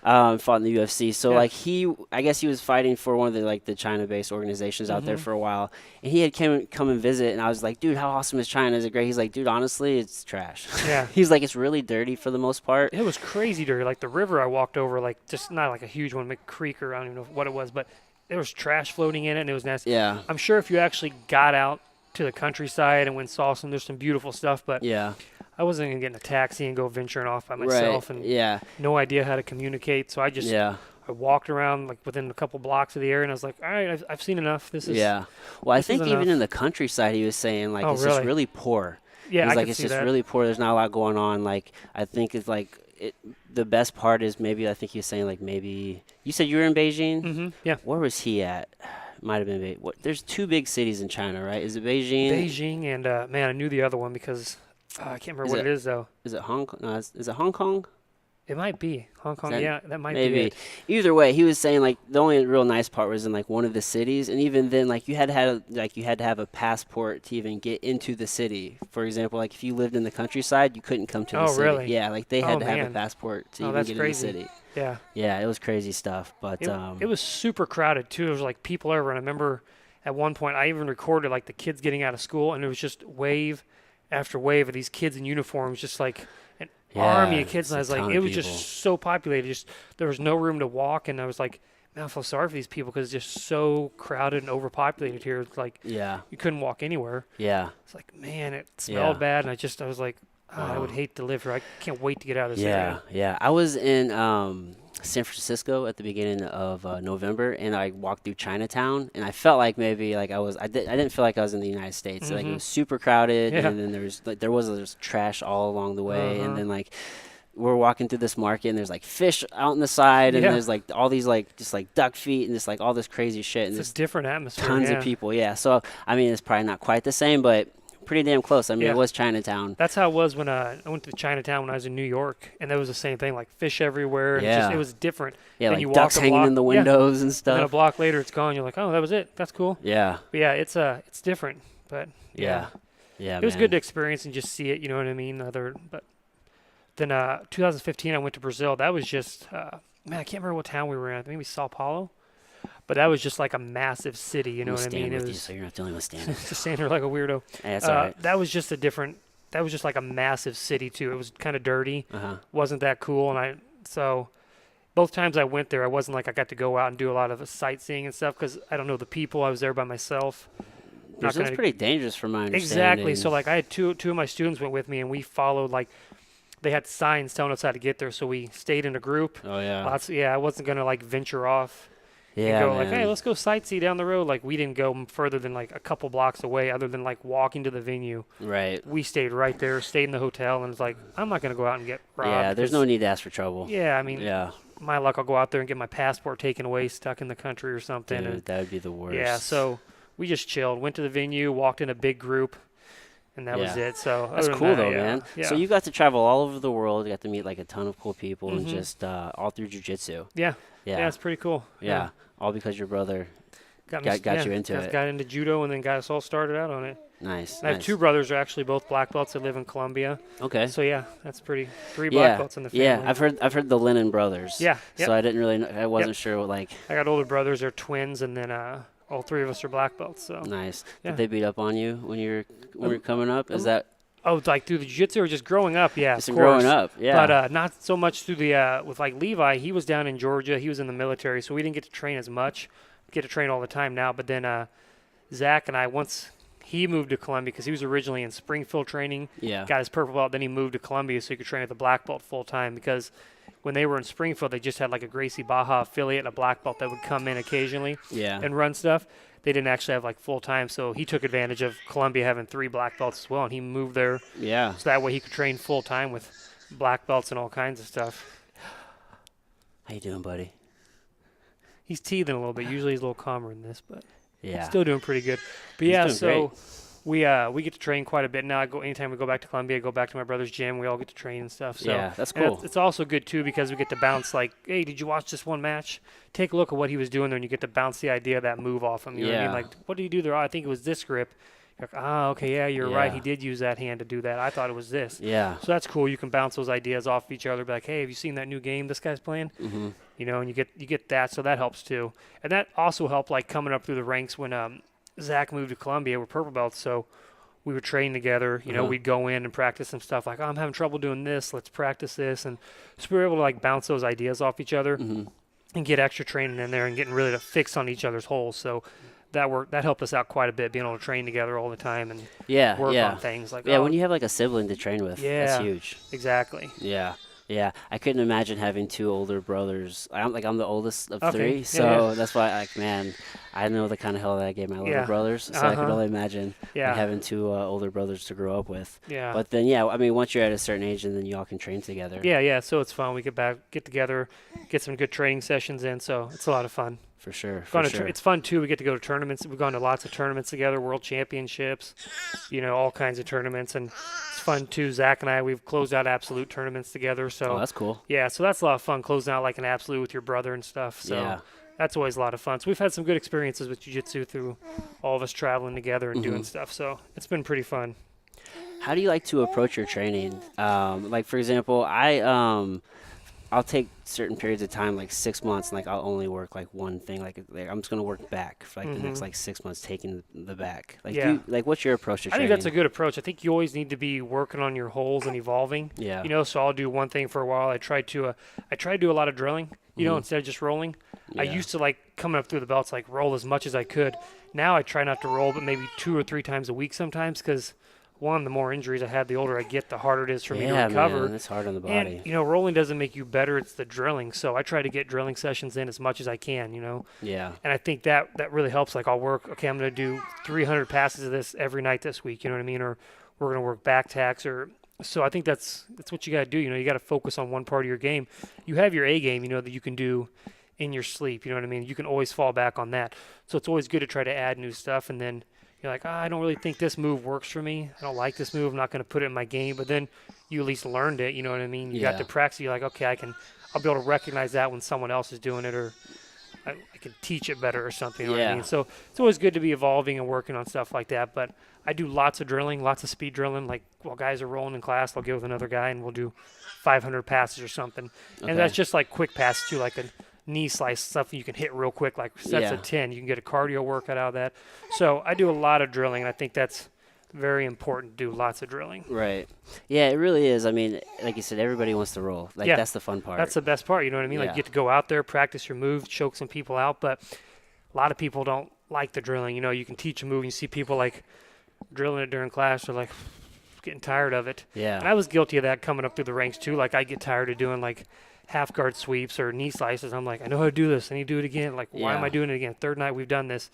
Speaker 1: Yeah. Fought in the UFC. So,
Speaker 2: Yeah.
Speaker 1: I guess he was fighting for one of the China-based organizations out there
Speaker 2: Mhm.
Speaker 1: for a while. And he had come and visit, and I was like, dude, how awesome is China? Is it great? He's like, dude, honestly, it's trash.
Speaker 2: Yeah.
Speaker 1: He's like, it's really dirty for the most part.
Speaker 2: It was crazy dirty. Like the river I walked over, like just not like a huge one, big creek or I don't even know what it was, but there was trash floating in it, and it was nasty.
Speaker 1: Yeah.
Speaker 2: I'm sure if you actually got out to the countryside and went saw there's some beautiful stuff, but
Speaker 1: Yeah.
Speaker 2: I wasn't gonna get in a taxi and go venturing off by
Speaker 1: Right.
Speaker 2: myself, and
Speaker 1: Yeah.
Speaker 2: no idea how to communicate. So
Speaker 1: Yeah.
Speaker 2: I walked around like within a couple blocks of the area, and I was like, all right, I've seen enough. This is
Speaker 1: Yeah. Well, I
Speaker 2: this is
Speaker 1: think even
Speaker 2: enough.
Speaker 1: in the countryside, he was saying like
Speaker 2: Oh,
Speaker 1: it's just
Speaker 2: really?
Speaker 1: really poor.
Speaker 2: Yeah,
Speaker 1: He's
Speaker 2: I
Speaker 1: like
Speaker 2: could
Speaker 1: it's
Speaker 2: see
Speaker 1: just
Speaker 2: that.
Speaker 1: really poor. There's not a lot going on. Like I think it's like the best part is maybe I think he was saying like maybe you said you were in Beijing.
Speaker 2: Mm-hmm. Yeah,
Speaker 1: Where was he at? Might have been there's two big cities in China, right? Is it Beijing?
Speaker 2: Beijing and man, I knew the other one because I can't remember
Speaker 1: Is
Speaker 2: what
Speaker 1: it-
Speaker 2: it is though.
Speaker 1: Is it Hong Kong? No, is it Hong Kong?
Speaker 2: It might be Hong Kong.
Speaker 1: that-
Speaker 2: Yeah, that might be
Speaker 1: Maybe.
Speaker 2: it.
Speaker 1: Either way, he was saying like the only real nice part was in like one of the cities, and even then, like you had to have a passport to even get into the city. For example, like if you lived in the countryside, you couldn't come to the
Speaker 2: Oh,
Speaker 1: city.
Speaker 2: really?
Speaker 1: Yeah, like they
Speaker 2: Oh,
Speaker 1: had to have
Speaker 2: man.
Speaker 1: a passport to
Speaker 2: Oh,
Speaker 1: even
Speaker 2: that's
Speaker 1: get
Speaker 2: crazy.
Speaker 1: in the city.
Speaker 2: Yeah.
Speaker 1: Yeah, it was crazy stuff. But
Speaker 2: It was super crowded too. There was like people over, and I remember at one point I even recorded like the kids getting out of school, and it was just wave after wave of these kids in uniforms, just like an army of kids. And I was like, it was just so populated. Just there was no room to walk, and I was like, man, I feel sorry for these people because it's just so crowded and overpopulated here. It's like
Speaker 1: yeah,
Speaker 2: you couldn't walk anywhere.
Speaker 1: yeah,
Speaker 2: It's like, man, it smelled
Speaker 1: Yeah.
Speaker 2: bad, and I was like, I would
Speaker 1: Wow.
Speaker 2: hate to live here. I can't wait to get out of this
Speaker 1: yeah,
Speaker 2: area.
Speaker 1: yeah. I was in San Francisco at the beginning of November, and I walked through Chinatown, and I felt like maybe like I didn't feel like I was in the United States. Like it
Speaker 2: Mhm.
Speaker 1: was super crowded,
Speaker 2: Yeah.
Speaker 1: and then there was trash all along the way,
Speaker 2: Uh-huh.
Speaker 1: and then like we're walking through this market, and there's like fish out on the side, and
Speaker 2: Yeah.
Speaker 1: there's like all these like just like duck feet, and just like all this crazy shit, and
Speaker 2: It's
Speaker 1: there's
Speaker 2: a different atmosphere.
Speaker 1: tons
Speaker 2: yeah.
Speaker 1: of people. Yeah, so I mean it's probably not quite the same, but pretty damn close. I mean
Speaker 2: Yeah.
Speaker 1: it was Chinatown.
Speaker 2: That's how it was when I went to Chinatown when I was in New York, and that was the same thing, like fish everywhere. And
Speaker 1: Yeah.
Speaker 2: it was different.
Speaker 1: Yeah,
Speaker 2: Then
Speaker 1: like
Speaker 2: you walk
Speaker 1: ducks
Speaker 2: a
Speaker 1: hanging
Speaker 2: block-
Speaker 1: in the
Speaker 2: yeah.
Speaker 1: windows and
Speaker 2: And then a
Speaker 1: stuff.
Speaker 2: block later, it's gone. You're like, oh, that was it. That's cool.
Speaker 1: Yeah,
Speaker 2: But yeah, it's different. But
Speaker 1: yeah, yeah.
Speaker 2: it was
Speaker 1: man.
Speaker 2: good to experience and just see it. You know what I mean? But then 2015, I went to Brazil. That was just man, I can't remember what town we were in. Maybe Sao Paulo. But that was just like a massive city. You know
Speaker 1: I'm
Speaker 2: what I
Speaker 1: standing
Speaker 2: mean? It
Speaker 1: with you,
Speaker 2: was
Speaker 1: so you're not dealing with standing.
Speaker 2: just standing there like a weirdo.
Speaker 1: Hey, that's all right.
Speaker 2: That was just a different. That was just like a massive city too. It was kind of dirty.
Speaker 1: Uh-huh.
Speaker 2: Wasn't that cool, and so both times I went there, I wasn't like I got to go out and do a lot of sightseeing and stuff because I don't know the people. I was there by myself.
Speaker 1: Brazil's
Speaker 2: gonna-
Speaker 1: pretty dangerous from my understanding.
Speaker 2: Exactly. So like I had two of my students went with me, and we followed like they had signs telling us how to get there, so we stayed in a group.
Speaker 1: Oh yeah.
Speaker 2: I wasn't gonna like venture off
Speaker 1: Yeah,
Speaker 2: and go
Speaker 1: man.
Speaker 2: like, hey, let's go sightsee down the road. Like we didn't go further than like a couple blocks away, other than like walking to the venue.
Speaker 1: Right.
Speaker 2: We stayed right there, stayed in the hotel, and it's like I'm not gonna go out and get robbed.
Speaker 1: Yeah, there's
Speaker 2: 'cause-
Speaker 1: no need to ask for trouble.
Speaker 2: Yeah, I mean,
Speaker 1: Yeah,
Speaker 2: my luck, I'll go out there and get my passport taken away, stuck in the country or something.
Speaker 1: dude,
Speaker 2: And
Speaker 1: that would be the worst.
Speaker 2: yeah, so we just chilled, went to the venue, walked in a big group, and that was
Speaker 1: Yeah.
Speaker 2: it. So
Speaker 1: That's
Speaker 2: other than
Speaker 1: cool
Speaker 2: that,
Speaker 1: though,
Speaker 2: yeah,
Speaker 1: man.
Speaker 2: Yeah.
Speaker 1: So you got to travel all over the world. You got to meet like a ton of cool people, and
Speaker 2: Mhm.
Speaker 1: just all through jujitsu.
Speaker 2: yeah,
Speaker 1: Yeah,
Speaker 2: it's pretty cool.
Speaker 1: yeah. All because your brother
Speaker 2: got,
Speaker 1: got you into it.
Speaker 2: Got into judo and then got us all started out on it.
Speaker 1: Nice.
Speaker 2: And I have
Speaker 1: nice.
Speaker 2: two brothers who are actually both black belts that live in Colombia.
Speaker 1: Okay.
Speaker 2: So yeah, that's pretty. Three black belts in the family.
Speaker 1: Yeah, I've heard the Lenon brothers.
Speaker 2: Yeah, yep.
Speaker 1: So I didn't really I wasn't sure what like
Speaker 2: I got older brothers. They're twins, and then all three of us are black belts. So
Speaker 1: nice.
Speaker 2: Yeah.
Speaker 1: Did they beat up on you when you were coming up? Is that
Speaker 2: oh, like through the jiu-jitsu or just growing up? Yeah,
Speaker 1: just
Speaker 2: of
Speaker 1: growing
Speaker 2: course.
Speaker 1: up? Yeah.
Speaker 2: But not so much through the with like Levi. He was down in Georgia. He was in the military, so we didn't get to train as much. We get to train all the time now. But then Zach and I, once he moved to Columbia because he was originally in Springfield training,
Speaker 1: yeah.
Speaker 2: got his purple belt. Then he moved to Columbia so he could train at the black belt full time because when they were in Springfield, they just had like a Gracie Baja affiliate and a black belt that would come in occasionally
Speaker 1: Yeah.
Speaker 2: and run stuff. They didn't actually have like full time, so he took advantage of Columbia having 3 black belts as well, and he moved there
Speaker 1: Yeah.
Speaker 2: so that way he could train full time with black belts and all kinds of stuff.
Speaker 1: How you doing, buddy?
Speaker 2: He's teething a little bit. Usually he's a little calmer than this, but
Speaker 1: Yeah.
Speaker 2: still doing pretty good. But
Speaker 1: He's
Speaker 2: yeah,
Speaker 1: doing
Speaker 2: so we get to train quite a bit now. Anytime we go back to Columbia, I go back to my brother's gym. We all get to train and stuff. So
Speaker 1: Yeah, that's
Speaker 2: and
Speaker 1: cool.
Speaker 2: It's also good too because we get to bounce like, hey, did you watch this one match? Take a look at what he was doing there, and you get to bounce the idea of that move off him. You know what I mean?
Speaker 1: Yeah.
Speaker 2: Like, what did he do there? Oh, I think it was this grip. You're like, okay, yeah, you're right.
Speaker 1: Yeah.
Speaker 2: He did use that hand to do that. I thought it was this.
Speaker 1: Yeah.
Speaker 2: So that's cool. You can bounce those ideas off each other. Be like, hey, have you seen that new game this guy's playing?
Speaker 1: Mm-hmm.
Speaker 2: You know, and you get that, so that helps too. And that also helped like coming up through the ranks when Zach moved to Columbia. We're purple belts, so we would train together. You know,
Speaker 1: Uh-huh.
Speaker 2: we'd go in and practice some stuff. Like, oh, I'm having trouble doing this. Let's practice this, and so we were able to like bounce those ideas off each other.
Speaker 1: Mm-hmm.
Speaker 2: and get extra training in there and getting really to fix on each other's holes. So that helped us out quite a bit, being able to train together all the time and
Speaker 1: Yeah,
Speaker 2: work
Speaker 1: yeah.
Speaker 2: on things like,
Speaker 1: Yeah, when you have like a sibling to train with, that's
Speaker 2: yeah,
Speaker 1: huge.
Speaker 2: exactly.
Speaker 1: Yeah, yeah. I couldn't imagine having two older brothers. I'm the oldest of
Speaker 2: Okay,
Speaker 1: three,
Speaker 2: yeah, yeah,
Speaker 1: so that's why, like, man, I know the kind of hell that I gave my little
Speaker 2: yeah,
Speaker 1: brothers. So I could
Speaker 2: uh-huh,
Speaker 1: only imagine like
Speaker 2: yeah,
Speaker 1: having two older brothers to grow up with.
Speaker 2: yeah.
Speaker 1: But then, yeah, I mean, once you're at a certain age, and then you all can train together.
Speaker 2: Yeah, yeah. So it's fun. We get together, get some good training sessions in. So it's a lot of fun.
Speaker 1: For sure, for sure.
Speaker 2: It's fun too. We get to go to tournaments. We've gone to lots of tournaments together, world championships, all kinds of tournaments, and it's fun too. Zach and I, we've closed out absolute tournaments together.
Speaker 1: Oh,
Speaker 2: So
Speaker 1: that's cool.
Speaker 2: yeah, so that's a lot of fun closing out like an absolute with your brother and stuff. So
Speaker 1: Yeah.
Speaker 2: that's always a lot of fun. So we've had some good experiences with jiu-jitsu through all of us traveling together and doing
Speaker 1: Mhm.
Speaker 2: stuff. So it's been pretty fun.
Speaker 1: How do you like to approach your training? Like for example, I'll take certain periods of time, like 6 months, and like I'll only work like one thing. Like I'm just gonna work back for like the next
Speaker 2: Mhm.
Speaker 1: like 6 months, taking the back. Like
Speaker 2: Yeah.
Speaker 1: like what's your approach to
Speaker 2: I
Speaker 1: training?
Speaker 2: think that's a good approach. I think you always need to be working on your holes and evolving.
Speaker 1: Yeah.
Speaker 2: So I'll do one thing for a while. I try to do a lot of drilling.
Speaker 1: Mhm.
Speaker 2: Instead of just rolling. I
Speaker 1: Yeah.
Speaker 2: used to like coming up through the belts, like roll as much as I could. Now I try not to roll, but maybe 2 or 3 times a week sometimes, because one, the more injuries I have, the older I get, the harder it is for me to recover.
Speaker 1: Man, it's hard on the body.
Speaker 2: And rolling doesn't make you better; it's the drilling. So I try to get drilling sessions in as much as I can.
Speaker 1: Yeah.
Speaker 2: And I think that really helps. Like I'll work. Okay, I'm going to do 300 passes of this every night this week. You know what I mean? Or we're going to work back tacks. Or so I think that's what you got to do. You got to focus on one part of your game. You have your A game. That you can do in your sleep. You know what I mean? You can always fall back on that. So it's always good to try to add new stuff. And then you're like, I don't really think this move works for me. I don't like this move. I'm not going to put it in my game. But then you at least learned it. You know what I mean? You got
Speaker 1: Yeah.
Speaker 2: to practice. You're like, okay, I'll be able to recognize that when someone else is doing it, or I can teach it better or something. You know what I
Speaker 1: Yeah.
Speaker 2: mean? So it's always good to be evolving and working on stuff like that. But I do lots of drilling, lots of speed drilling. Like while guys are rolling in class, I'll get with another guy and we'll do 500 passes or something.
Speaker 1: Okay.
Speaker 2: And that's just like quick passes too, like a knee slice, stuff you can hit real quick, like sets
Speaker 1: Yeah.
Speaker 2: of 10. You can get a cardio workout out of that. So I do a lot of drilling, and I think that's very important to do lots of drilling.
Speaker 1: Right. Yeah, it really is. I mean, like you said, everybody wants to roll. Like
Speaker 2: Yeah.
Speaker 1: that's the fun part.
Speaker 2: That's the best part, you know what I mean? Like
Speaker 1: Yeah.
Speaker 2: you get to go out there, practice your moves, choke some people out, but a lot of people don't like the drilling. You can teach a move and you see people like drilling it during class, they're like getting tired of it. And
Speaker 1: Yeah.
Speaker 2: I was guilty of that coming up through the ranks too. Like I get tired of doing like half guard sweeps or knee slices. I'm like, I know how to do this. I need to do it again. Like, why am
Speaker 1: Yeah.
Speaker 2: I doing it again? Third night we've done this.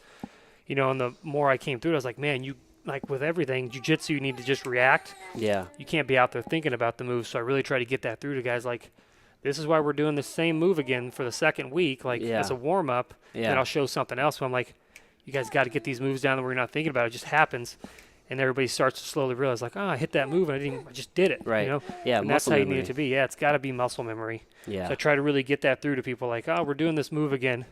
Speaker 2: And the more I came through it, I was like, man, you like with everything, jiu-jitsu, you need to just react.
Speaker 1: Yeah.
Speaker 2: You can't be out there thinking about the move. So I really try to get that through to guys like, this is why we're doing the same move again for the second week, like
Speaker 1: Yeah.
Speaker 2: as a warm up.
Speaker 1: Yeah.
Speaker 2: And I'll show something else. So I'm like, you guys got to get these moves down that we're not thinking about. It just happens. And everybody starts to slowly realize, like, I hit that move and I just did it.
Speaker 1: Right. Yeah.
Speaker 2: And that's
Speaker 1: muscle
Speaker 2: how you
Speaker 1: memory.
Speaker 2: need it to be. Yeah, it's got to be muscle memory.
Speaker 1: Yeah.
Speaker 2: So I try to really get that through to people, like, we're doing this move again,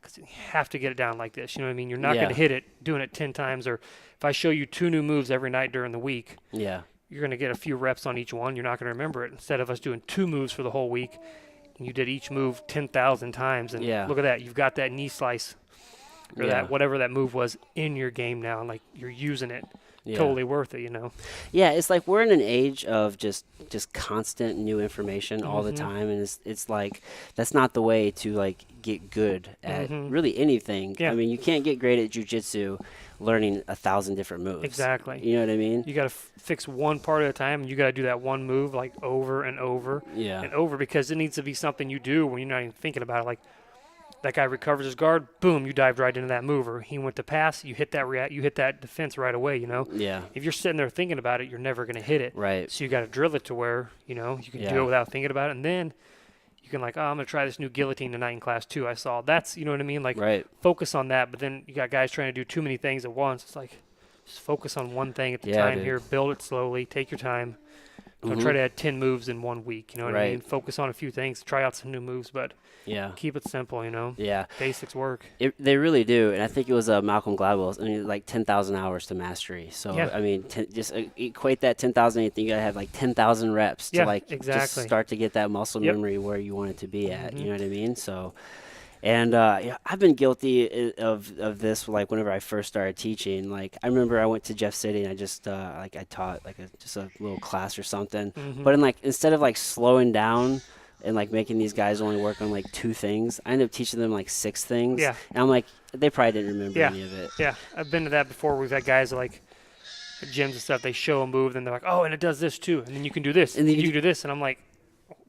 Speaker 2: because you have to get it down like this. You know what I mean? You're not
Speaker 1: Yeah.
Speaker 2: going to hit it doing it 10 times. Or if I show you 2 new moves every night during the week,
Speaker 1: Yeah.
Speaker 2: you're going to get a few reps on each one. You're not going to remember it. Instead of us doing 2 moves for the whole week, and you did each move 10,000 times. And
Speaker 1: Yeah.
Speaker 2: look at that. You've got that knee slice or
Speaker 1: Yeah.
Speaker 2: that whatever that move was in your game now. And, like, you're using it.
Speaker 1: Yeah.
Speaker 2: Totally worth it,
Speaker 1: Yeah, it's like we're in an age of just constant new information all the
Speaker 2: Mhm.
Speaker 1: time, and it's like that's not the way to like get good at
Speaker 2: Mhm.
Speaker 1: really anything.
Speaker 2: Yeah.
Speaker 1: I mean, you can't get great at jiu-jitsu learning 1,000 different moves.
Speaker 2: Exactly.
Speaker 1: You know what I mean?
Speaker 2: You got to fix one part at a time, and you got to do that one move like over and over
Speaker 1: Yeah.
Speaker 2: and over, because it needs to be something you do when you're not even thinking about it. Like that guy recovers his guard, boom, you dived right into that move. Or he went to pass, you hit that defense right away.
Speaker 1: Yeah.
Speaker 2: If you're sitting there thinking about it, you're never going to hit it.
Speaker 1: Right.
Speaker 2: So you got to drill it to where you can
Speaker 1: Yeah.
Speaker 2: do it without thinking about it, and then you can like, I'm going to try this new guillotine tonight in class 2. I saw that's what I mean. Like
Speaker 1: Right.
Speaker 2: focus on that. But then you got guys trying to do too many things at once. It's like just focus on one thing at the
Speaker 1: Yeah,
Speaker 2: time
Speaker 1: dude.
Speaker 2: here. Build it slowly. Take your time. Don't
Speaker 1: Mhm.
Speaker 2: try to add 10 moves in 1 week. You know what I
Speaker 1: Right.
Speaker 2: mean? Focus on a few things. Try out some new moves, but
Speaker 1: Yeah.
Speaker 2: keep it simple.
Speaker 1: Yeah.
Speaker 2: Basics work.
Speaker 1: They really do, and I think it was Malcolm Gladwell. I mean, like 10,000 hours to mastery. So
Speaker 2: Yeah.
Speaker 1: I mean, just equate that 10,000. You think you gotta have like 10,000 reps to
Speaker 2: Yeah,
Speaker 1: like just
Speaker 2: exactly.
Speaker 1: start to get that muscle
Speaker 2: Yep.
Speaker 1: memory where you want it to be at.
Speaker 2: Mhm.
Speaker 1: You know what I mean? So, and yeah, I've been guilty of this. Like whenever I first started teaching, like I remember I went to Jeff City and I just like I taught like just a little class or something.
Speaker 2: Mhm.
Speaker 1: But in like instead of like slowing down and like making these guys only work on like 2 things. I ended up teaching them like 6 things.
Speaker 2: Yeah.
Speaker 1: And I'm like, they probably didn't remember
Speaker 2: Yeah.
Speaker 1: any of it.
Speaker 2: Yeah, I've been to that before. We've had guys like at gyms and stuff. They show a move, and they're like, "Oh, and it does this too, and then you can do this,
Speaker 1: And
Speaker 2: and
Speaker 1: then
Speaker 2: you
Speaker 1: you-
Speaker 2: can do this," and I'm like,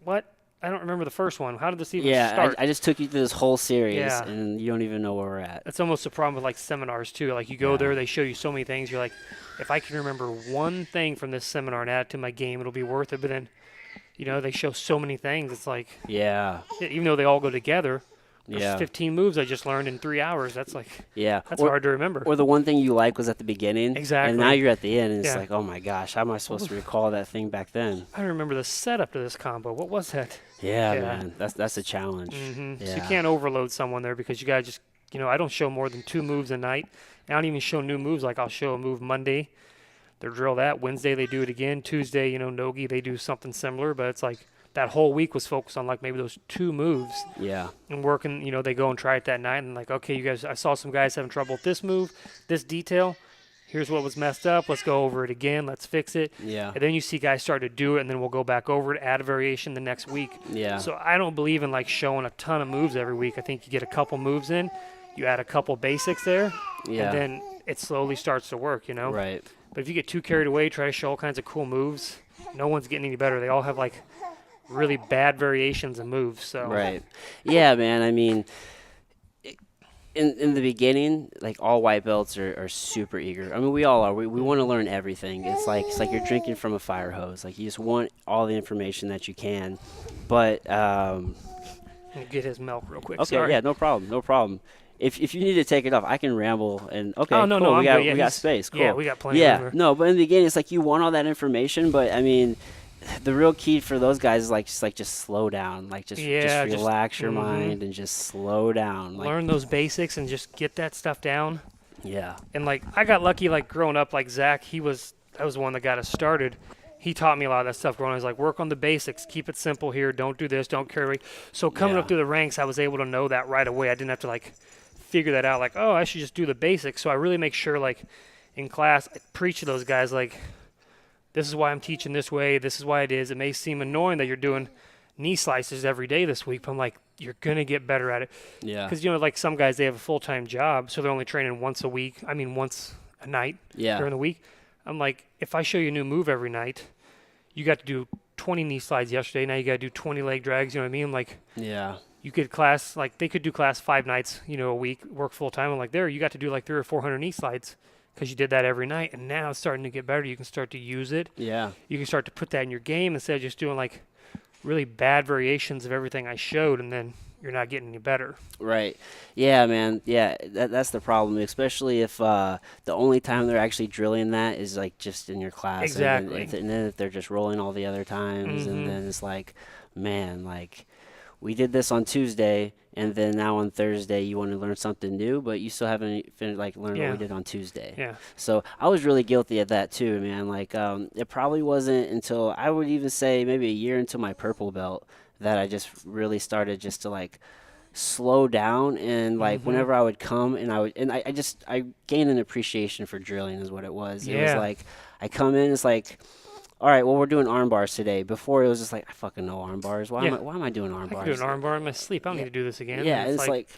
Speaker 2: "What? I don't remember the first one. How did this even
Speaker 1: Yeah,
Speaker 2: start?"
Speaker 1: I just took you through this whole series,
Speaker 2: Yeah.
Speaker 1: and you don't even know where we're at.
Speaker 2: That's almost the problem with like seminars too. Like you go
Speaker 1: Yeah.
Speaker 2: there, they show you so many things. You're like, if I can remember one thing from this seminar and add it to my game, it'll be worth it. But then, they show so many things. It's like,
Speaker 1: Yeah,
Speaker 2: even though they all go together, there's
Speaker 1: yeah,
Speaker 2: 15 moves I just learned in 3 hours. That's
Speaker 1: yeah.
Speaker 2: hard to remember.
Speaker 1: Or the one thing you like was at the beginning,
Speaker 2: Exactly.
Speaker 1: and now you're at the end, and it's
Speaker 2: Yeah.
Speaker 1: like, oh my gosh, how am I supposed to recall that thing back then?
Speaker 2: I don't remember the setup to this combo. What was that?
Speaker 1: Yeah,
Speaker 2: Yeah.
Speaker 1: man, that's a challenge.
Speaker 2: So
Speaker 1: Yeah.
Speaker 2: you can't overload someone there because you gotta just, I don't show more than 2 moves a night. I don't even show new moves. Like I'll show a move Monday, they drill that. Wednesday they do it again. Tuesday, Nogi, they do something similar. But it's like that whole week was focused on like maybe those 2 moves
Speaker 1: Yeah,
Speaker 2: and working. They go and try it that night and like, okay, you guys, I saw some guys having trouble with this move, this detail. Here's what was messed up. Let's go over it again. Let's fix it.
Speaker 1: yeah,
Speaker 2: And then you see guys start to do it, and then we'll go back over it, add a variation the next week.
Speaker 1: yeah,
Speaker 2: So I don't believe in like showing a ton of moves every week. I think you get a couple moves in, you add a couple basics there,
Speaker 1: yeah.
Speaker 2: and then it slowly starts to work,
Speaker 1: Right.
Speaker 2: But if you get too carried away, try to show all kinds of cool moves, no one's getting any better. They all have like really bad variations of moves. So
Speaker 1: Right. Yeah, man. I mean, in the beginning, like all white belts are super eager. I mean, we all are. We want to learn everything. It's like you're drinking from a fire hose. Like you just want all the information that you can. But
Speaker 2: Let me get his milk real quick.
Speaker 1: okay,
Speaker 2: Sorry.
Speaker 1: yeah, no problem, no problem. If you need to take it off, I can ramble and okay.
Speaker 2: Oh, no,
Speaker 1: cool.
Speaker 2: no,
Speaker 1: we
Speaker 2: I'm
Speaker 1: got
Speaker 2: good. Yeah,
Speaker 1: we got
Speaker 2: he's-
Speaker 1: space. Cool.
Speaker 2: Yeah, we got plenty
Speaker 1: Yeah,
Speaker 2: of room.
Speaker 1: no, but in the beginning, it's like you want all that information, but I mean, the real key for those guys is like just slow down, like just
Speaker 2: Yeah, just-
Speaker 1: relax your
Speaker 2: mhm.
Speaker 1: mind and just slow down. Like,
Speaker 2: Learn those basics and just get that stuff down.
Speaker 1: yeah,
Speaker 2: And like I got lucky, like growing up, like Zach, that was the one that got us started. He taught me a lot of that stuff growing up. He's like, work on the basics, keep it simple here, don't do this, don't carry. So coming
Speaker 1: Yeah.
Speaker 2: up through the ranks, I was able to know that right away. I didn't have to like figure that out. Like, oh, I should just do the basics. So I really make sure, like in class, I preach to those guys, like, this is why I'm teaching this way. This is why it is. It may seem annoying that you're doing knee slices every day this week, but I'm like, you're gonna get better at it.
Speaker 1: yeah,
Speaker 2: Because like some guys, they have a full-time job, so they're only training once a week. I mean, once a night
Speaker 1: yeah,
Speaker 2: during the week. I'm like, if I show you a new move every night, you got to do 20 knee slides yesterday. Now you got to do 20 leg drags. You know what I mean? Like
Speaker 1: yeah,
Speaker 2: you could class, like they could do class 5 nights, a week, work full time. I'm like, there, you got to do like 300 or 400 knee slides because you did that every night. And now it's starting to get better. You can start to use it.
Speaker 1: yeah,
Speaker 2: You can start to put that in your game instead of just doing like really bad variations of everything I showed, and then you're not getting any better.
Speaker 1: right. Yeah, man. Yeah, that's the problem, especially if the only time they're actually drilling that is like just in your class.
Speaker 2: Exactly.
Speaker 1: And then if they're just rolling all the other times,
Speaker 2: Mhm.
Speaker 1: and then it's like, man, like we did this on Tuesday, and then now on Thursday you want to learn something new, but you still haven't learned what
Speaker 2: Yeah.
Speaker 1: we did on Tuesday.
Speaker 2: Yeah.
Speaker 1: So I was really guilty of that too, man. Like it probably wasn't until I would even say maybe a year into my purple belt that I just really started just to like slow down, and like
Speaker 2: Mhm.
Speaker 1: whenever I would come and I gained an appreciation for drilling is what it was. It was
Speaker 2: Yeah.
Speaker 1: like I come in, it's like, all right, well, we're doing arm bars today. Before it was just like, I fucking know arm bars. Why
Speaker 2: Yeah.
Speaker 1: am I doing arm
Speaker 2: I
Speaker 1: bars?
Speaker 2: can do an arm bar in my sleep. I don't
Speaker 1: Yeah.
Speaker 2: need to do this again.
Speaker 1: Yeah,
Speaker 2: And
Speaker 1: it's like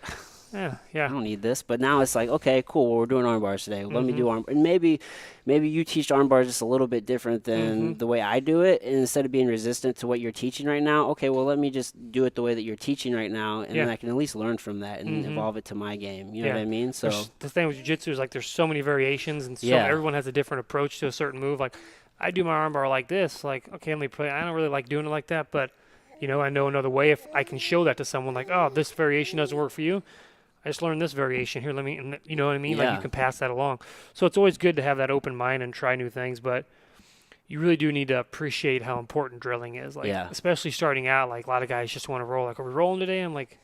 Speaker 2: yeah,
Speaker 1: I
Speaker 2: yeah.
Speaker 1: don't need this. But now it's like, okay, cool. Well, we're doing arm bars today. Let me
Speaker 2: Mhm.
Speaker 1: do arm. And maybe you teach arm bars just a little bit different than
Speaker 2: Mhm.
Speaker 1: the way I do it. And instead of being resistant to what you're teaching right now, okay, well, let me just do it the way that you're teaching right now, and then
Speaker 2: Yeah.
Speaker 1: I can at least learn from that and
Speaker 2: Mhm.
Speaker 1: evolve it to my game. You know what
Speaker 2: Yeah.
Speaker 1: I mean? So
Speaker 2: The thing with jiu-jitsu is like there's so many variations, and
Speaker 1: Yeah.
Speaker 2: everyone has a different approach to a certain move. Like I do my arm bar like this. Like, okay, let me play. I don't really like doing it like that, but I know another way. If I can show that to someone, like, oh, this variation doesn't work for you, I just learned this variation here. Let me, and you know what I mean? Like
Speaker 1: Yeah.
Speaker 2: you can pass that along. So it's always good to have that open mind and try new things, but you really do need to appreciate how important drilling is. Like,
Speaker 1: Yeah.
Speaker 2: especially starting out, like a lot of guys just want to roll. Like, are we rolling today? I'm like,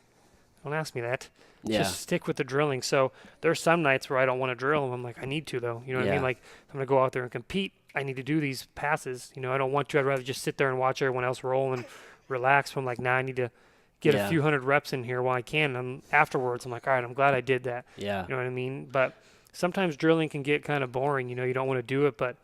Speaker 2: don't ask me that.
Speaker 1: yeah,
Speaker 2: Just stick with the drilling. So there's some nights where I don't want to drill, and I'm like, I need to though. You know what I
Speaker 1: Yeah.
Speaker 2: mean? Like I'm gonna go out there and compete. I need to do these passes. I don't want to. I'd rather just sit there and watch everyone else roll and relax. But I'm like, nah, I need to get
Speaker 1: Yeah.
Speaker 2: a few hundred reps in here while I can. And afterwards, I'm like, all right, I'm glad I did that.
Speaker 1: yeah,
Speaker 2: You know what I mean? But sometimes drilling can get kind of boring. You don't want to do it, but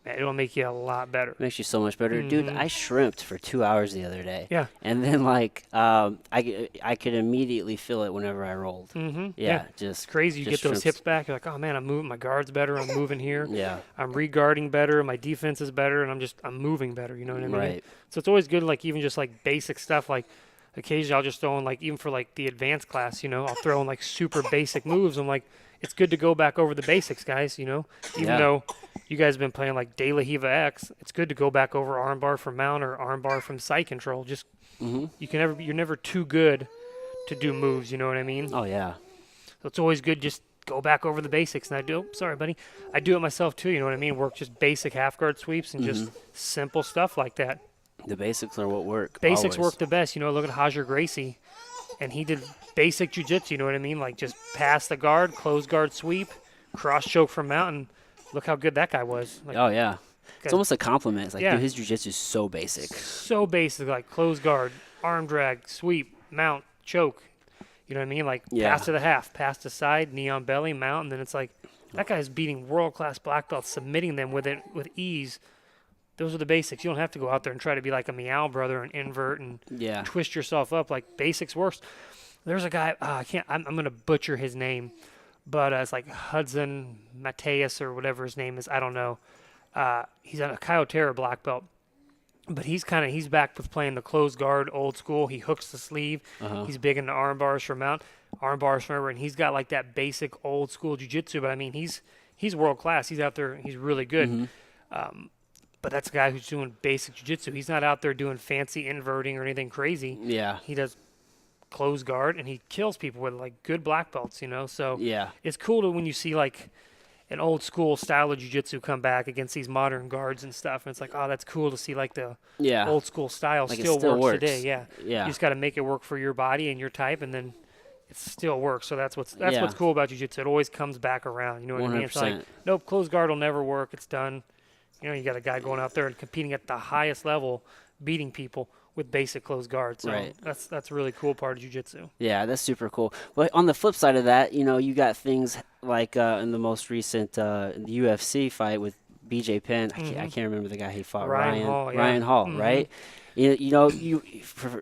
Speaker 2: man, it'll make you a lot better.
Speaker 1: Makes you so much better. Dude, I shrimped for 2 hours the other day.
Speaker 2: Yeah.
Speaker 1: And then, like, I could immediately feel it whenever I rolled. Yeah,
Speaker 2: It's
Speaker 1: just
Speaker 2: crazy. You
Speaker 1: just
Speaker 2: get those
Speaker 1: shrimps.
Speaker 2: hips back. You're like, oh man, I'm moving. My guard's better. I'm moving here.
Speaker 1: Yeah.
Speaker 2: I'm re-guarding better. My defense is better, and I'm moving better. You know what I mean?
Speaker 1: Right.
Speaker 2: So it's always good, like even just like basic stuff. Like occasionally I'll just throw in like even for like the advanced class, I'll throw in like super basic moves. I'm like, it's good to go back over the basics, guys. Even though you guys have been playing like De La Hiva X, it's good to go back over armbar from mount or armbar from side control. Just you're never too good to do moves. You know what I mean?
Speaker 1: Oh, yeah.
Speaker 2: So it's always good just go back over the basics. And I do, sorry, buddy. I do it myself too, you know what I mean? Work just basic half guard sweeps and just simple stuff like that.
Speaker 1: The basics are what work.
Speaker 2: Basics
Speaker 1: always.
Speaker 2: work the best. Look at Hajar Gracie. And he did basic jiu-jitsu, you know what I mean? Like just pass the guard, close guard sweep, cross choke from mountain. Look how good that guy was. Like,
Speaker 1: Oh, yeah. It's almost a compliment. It's like,
Speaker 2: Yeah.
Speaker 1: dude, his jiu-jitsu is so basic.
Speaker 2: so basic, like close guard, arm drag, sweep, mount, choke. You know what I mean? Like
Speaker 1: Yeah.
Speaker 2: pass to the half, pass to side, knee on belly, mount, and then it's like that guy's beating world-class black belts, submitting them with ease. Those are the basics. You don't have to go out there and try to be like a meow brother and invert and
Speaker 1: Yeah.
Speaker 2: twist yourself up. Like basics works. There's a guy, I'm going to butcher his name, but it's like Hudson Mateus or whatever his name is. I don't know. He's a Kyotera black belt. But he's back with playing the closed guard old school. He hooks the sleeve. He's big into arm bars from mount, arm bars from over, and he's got like that basic old school jiu-jitsu. But I mean, he's world class. He's out there. He's really good. But that's a guy who's doing basic jiu-jitsu. He's not out there doing fancy inverting or anything crazy.
Speaker 1: Yeah.
Speaker 2: He does closed guard, and he kills people with like good black belts. So
Speaker 1: Yeah.
Speaker 2: it's cool to when you see like an old school style of jiu-jitsu come back against these modern guards and stuff. And it's like, oh, that's cool to see like the
Speaker 1: Yeah.
Speaker 2: old school style
Speaker 1: Like it
Speaker 2: still
Speaker 1: still
Speaker 2: works
Speaker 1: works.
Speaker 2: today. Yeah.
Speaker 1: Yeah.
Speaker 2: You just got to make it work for your body and your type, and then it still works. So that's what's
Speaker 1: Yeah.
Speaker 2: cool about jiu-jitsu. It always comes back around. You know what I mean? It's like,
Speaker 1: 100%.
Speaker 2: nope, closed guard will never work. It's done. You got a guy going out there and competing at the highest level, beating people with basic closed guard. So
Speaker 1: Right.
Speaker 2: that's a really cool part of jiu-jitsu.
Speaker 1: Yeah, that's super cool. But on the flip side of that, you got things like in the most recent UFC fight with BJ Penn. I can't remember the guy he fought.
Speaker 2: Ryan Hall, yeah.
Speaker 1: Ryan Hall, right? You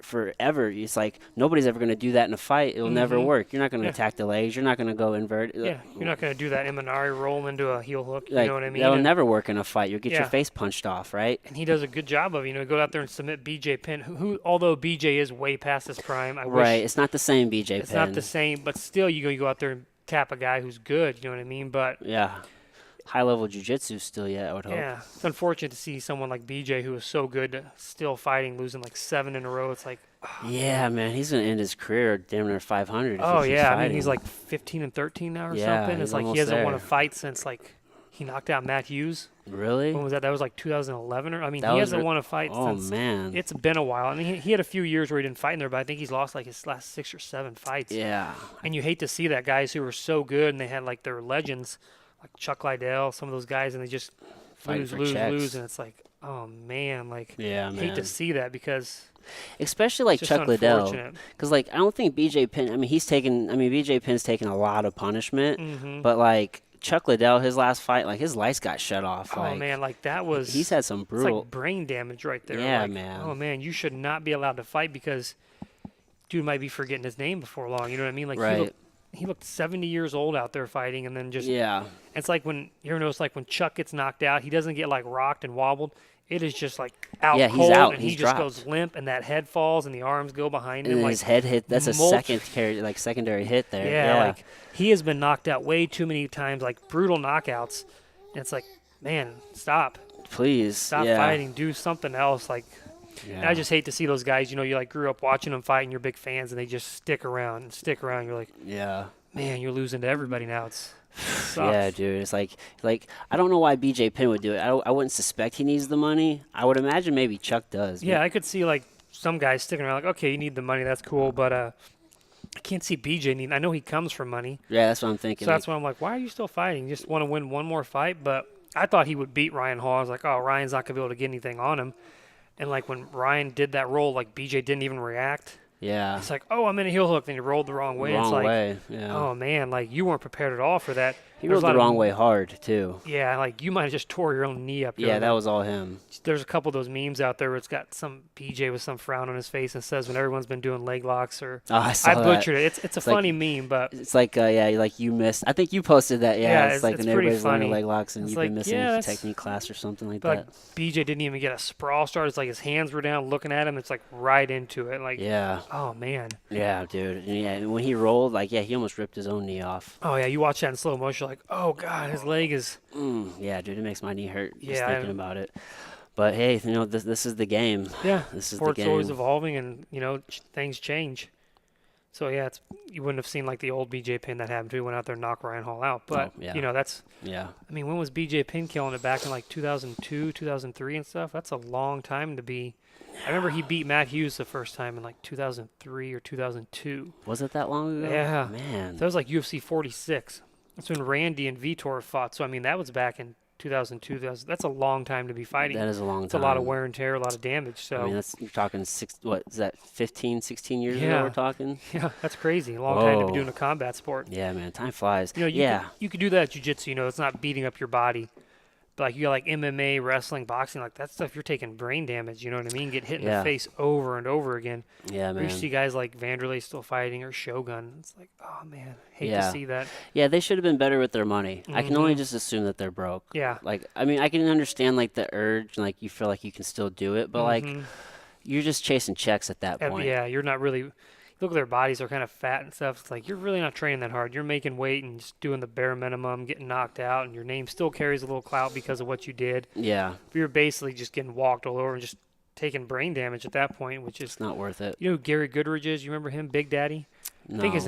Speaker 1: forever. It's like nobody's ever going to do that in a fight. It'll never work. You're not going to attack the legs. You're not going to go invert.
Speaker 2: Yeah, you're not going to do that Imanari roll into a heel hook. You
Speaker 1: Like,
Speaker 2: know what I mean?
Speaker 1: that'll
Speaker 2: And-
Speaker 1: never work in a fight. You'll get
Speaker 2: Yeah.
Speaker 1: your face punched off, right?
Speaker 2: And he does a good job of, go out there and submit BJ Penn, who although BJ is way past his prime, I wish
Speaker 1: Right. It's not the same BJ
Speaker 2: it's
Speaker 1: Penn.
Speaker 2: not the same, but still you go out there and tap a guy who's good, you know what I mean? But
Speaker 1: Yeah. High level jiu-jitsu still yet, I would hope.
Speaker 2: yeah, it's unfortunate to see someone like BJ who is so good still fighting, losing like 7 in a row. It's like,
Speaker 1: Yeah, man, he's gonna end his career damn near 500. If
Speaker 2: oh
Speaker 1: he keeps
Speaker 2: yeah, I mean
Speaker 1: fighting.
Speaker 2: he's like 15-13 now or
Speaker 1: Yeah,
Speaker 2: something.
Speaker 1: he's
Speaker 2: It's like he
Speaker 1: almost
Speaker 2: hasn't won a
Speaker 1: there.
Speaker 2: fight since like he knocked out Matt Hughes.
Speaker 1: Really?
Speaker 2: When was that? That was like 2011 or
Speaker 1: That
Speaker 2: he
Speaker 1: was
Speaker 2: hasn't won a fight
Speaker 1: Oh
Speaker 2: since.
Speaker 1: man.
Speaker 2: It's been a while. I mean, he had a few years where he didn't fight in there, but I think he's lost like his last 6 or 7 fights.
Speaker 1: Yeah.
Speaker 2: And you hate to see that guys who were so good and they had like their legends, like Chuck Liddell, some of those guys, and they just
Speaker 1: Fighting for checks.
Speaker 2: lose, and it's like, oh man, like
Speaker 1: Yeah,
Speaker 2: hate
Speaker 1: man.
Speaker 2: to see that because
Speaker 1: Especially like
Speaker 2: it's just
Speaker 1: Chuck Liddell,
Speaker 2: unfortunate.
Speaker 1: because like I don't think BJ Penn. I mean, BJ Penn's taken a lot of punishment, but like Chuck Liddell, his last fight, like his lights got shut off.
Speaker 2: Oh
Speaker 1: Like,
Speaker 2: man, like that was
Speaker 1: he's had some
Speaker 2: it's
Speaker 1: brutal.
Speaker 2: like brain damage right there.
Speaker 1: Yeah,
Speaker 2: like,
Speaker 1: man.
Speaker 2: Oh man, you should not be allowed to fight because dude might be forgetting his name before long. You know what I mean? Like
Speaker 1: Right.
Speaker 2: he looked 70 years old out there fighting, and then just
Speaker 1: Yeah.
Speaker 2: it's like when you ever notice like when Chuck gets knocked out, he doesn't get like rocked and wobbled. It is just like out
Speaker 1: Yeah, he's
Speaker 2: cold,
Speaker 1: out.
Speaker 2: and
Speaker 1: He's
Speaker 2: he just
Speaker 1: dropped.
Speaker 2: goes limp, and that head falls, and the arms go behind him.
Speaker 1: And
Speaker 2: Like
Speaker 1: his head hit. That's a
Speaker 2: mulch-
Speaker 1: secondary hit there.
Speaker 2: yeah, like he has been knocked out way too many times, like brutal knockouts. And it's like, man, stop
Speaker 1: Please. Yeah.
Speaker 2: fighting, do something else. Like,
Speaker 1: Yeah.
Speaker 2: and I just hate to see those guys. You like grew up watching them fight, and you're big fans, and they just stick around and stick around. You're like,
Speaker 1: Yeah.
Speaker 2: man, you're losing to everybody now. It sucks.
Speaker 1: Yeah, dude. It's like I don't know why BJ Penn would do it. I wouldn't suspect he needs the money. I would imagine maybe Chuck does.
Speaker 2: Yeah, I could see like some guys sticking around. Like, okay, you need the money, that's cool, but I can't see BJ needing. I know he comes from money,
Speaker 1: Yeah, that's what I'm thinking.
Speaker 2: so that's why I'm like, why are you still fighting? You just want to win one more fight? But I thought he would beat Ryan Hall. I was like, oh, Ryan's not gonna be able to get anything on him. And like when Ryan did that roll, like BJ didn't even react.
Speaker 1: Yeah.
Speaker 2: It's like, oh, I'm in a heel hook. Then he rolled the wrong way.
Speaker 1: Wrong
Speaker 2: It's like,
Speaker 1: way. Yeah.
Speaker 2: oh man, like you weren't prepared at all for that.
Speaker 1: He
Speaker 2: There's
Speaker 1: rode
Speaker 2: a
Speaker 1: the
Speaker 2: lot
Speaker 1: wrong
Speaker 2: of,
Speaker 1: way hard too.
Speaker 2: yeah, like you might have just tore your own knee up.
Speaker 1: Yeah,
Speaker 2: Doing
Speaker 1: that
Speaker 2: that.
Speaker 1: was all him.
Speaker 2: There's a couple of those memes out there where it's got some BJ with some frown on his face and says when everyone's been doing leg locks or
Speaker 1: Oh, I
Speaker 2: I
Speaker 1: saw that.
Speaker 2: butchered it. It's a
Speaker 1: It's like
Speaker 2: funny meme, but
Speaker 1: it's like yeah, like you missed. I think you posted that. Yeah,
Speaker 2: yeah,
Speaker 1: it's like
Speaker 2: it's
Speaker 1: when
Speaker 2: pretty
Speaker 1: everybody's learning
Speaker 2: funny.
Speaker 1: leg locks and
Speaker 2: It's
Speaker 1: you've been
Speaker 2: like
Speaker 1: missing
Speaker 2: yeah,
Speaker 1: a
Speaker 2: that's
Speaker 1: technique class or something like
Speaker 2: but like
Speaker 1: that.
Speaker 2: BJ didn't even get a sprawl start. It's like his hands were down looking at him. It's like right into it. Like
Speaker 1: Yeah,
Speaker 2: oh man.
Speaker 1: yeah, dude. And yeah, and when he rolled, like yeah, he almost ripped his own knee off.
Speaker 2: Oh yeah, you watch that in slow motion. You're like oh god, his leg is
Speaker 1: Yeah, dude, it makes my knee hurt just
Speaker 2: yeah.
Speaker 1: thinking about it. But hey, this is the game.
Speaker 2: Yeah,
Speaker 1: This is the
Speaker 2: sport's always
Speaker 1: game.
Speaker 2: evolving, and things change. So yeah, you wouldn't have seen like the old BJ Penn that happened to. He went out there and knocked Ryan Hall out. But
Speaker 1: Oh, yeah.
Speaker 2: that's.
Speaker 1: Yeah.
Speaker 2: I mean, when was BJ Penn killing it back in like 2002, 2003 and stuff? That's a long time to be. I remember he beat Matt Hughes the first time in like 2003 or 2002.
Speaker 1: Was it that long ago?
Speaker 2: Yeah,
Speaker 1: Man.
Speaker 2: that was like UFC 46. That's when Randy and Vitor fought. So I mean, that was back in 2002. That's a long time to be fighting.
Speaker 1: That is a long
Speaker 2: It's
Speaker 1: time.
Speaker 2: a lot of wear and tear, a lot of damage. So
Speaker 1: I mean, you're talking what is that, 15, 16 years ago
Speaker 2: Yeah.
Speaker 1: we're talking?
Speaker 2: yeah, that's crazy. A long time to be
Speaker 1: Whoa.
Speaker 2: doing a combat sport.
Speaker 1: Yeah, man, time flies.
Speaker 2: You you could do that at jiu-jitsu, it's not beating up your body. But like you got like MMA, wrestling, boxing, like that stuff you're taking brain damage, you know what I mean? Get hit in
Speaker 1: Yeah.
Speaker 2: the face over and over again.
Speaker 1: Yeah,
Speaker 2: We
Speaker 1: man.
Speaker 2: see guys like Vanderlei still fighting or Shogun. It's like, oh man, hate to
Speaker 1: Yeah.
Speaker 2: see that.
Speaker 1: Yeah, they should have been better with their money. I can only
Speaker 2: Mhm.
Speaker 1: just assume that they're broke.
Speaker 2: Yeah.
Speaker 1: Like, I mean, I can understand like the urge, like you feel like you can still do it, but like
Speaker 2: Mhm.
Speaker 1: you're just chasing checks at that point.
Speaker 2: Yeah, you're not really look at their bodies, they're kind of fat and stuff. It's like you're really not training that hard. You're making weight and just doing the bare minimum, getting knocked out, and your name still carries a little clout because of what you did.
Speaker 1: Yeah,
Speaker 2: But you're basically just getting walked all over and just taking brain damage at that point, which is
Speaker 1: it's not worth it.
Speaker 2: you know who Gary Goodridge is? You remember him, Big Daddy?
Speaker 1: No.
Speaker 2: I think his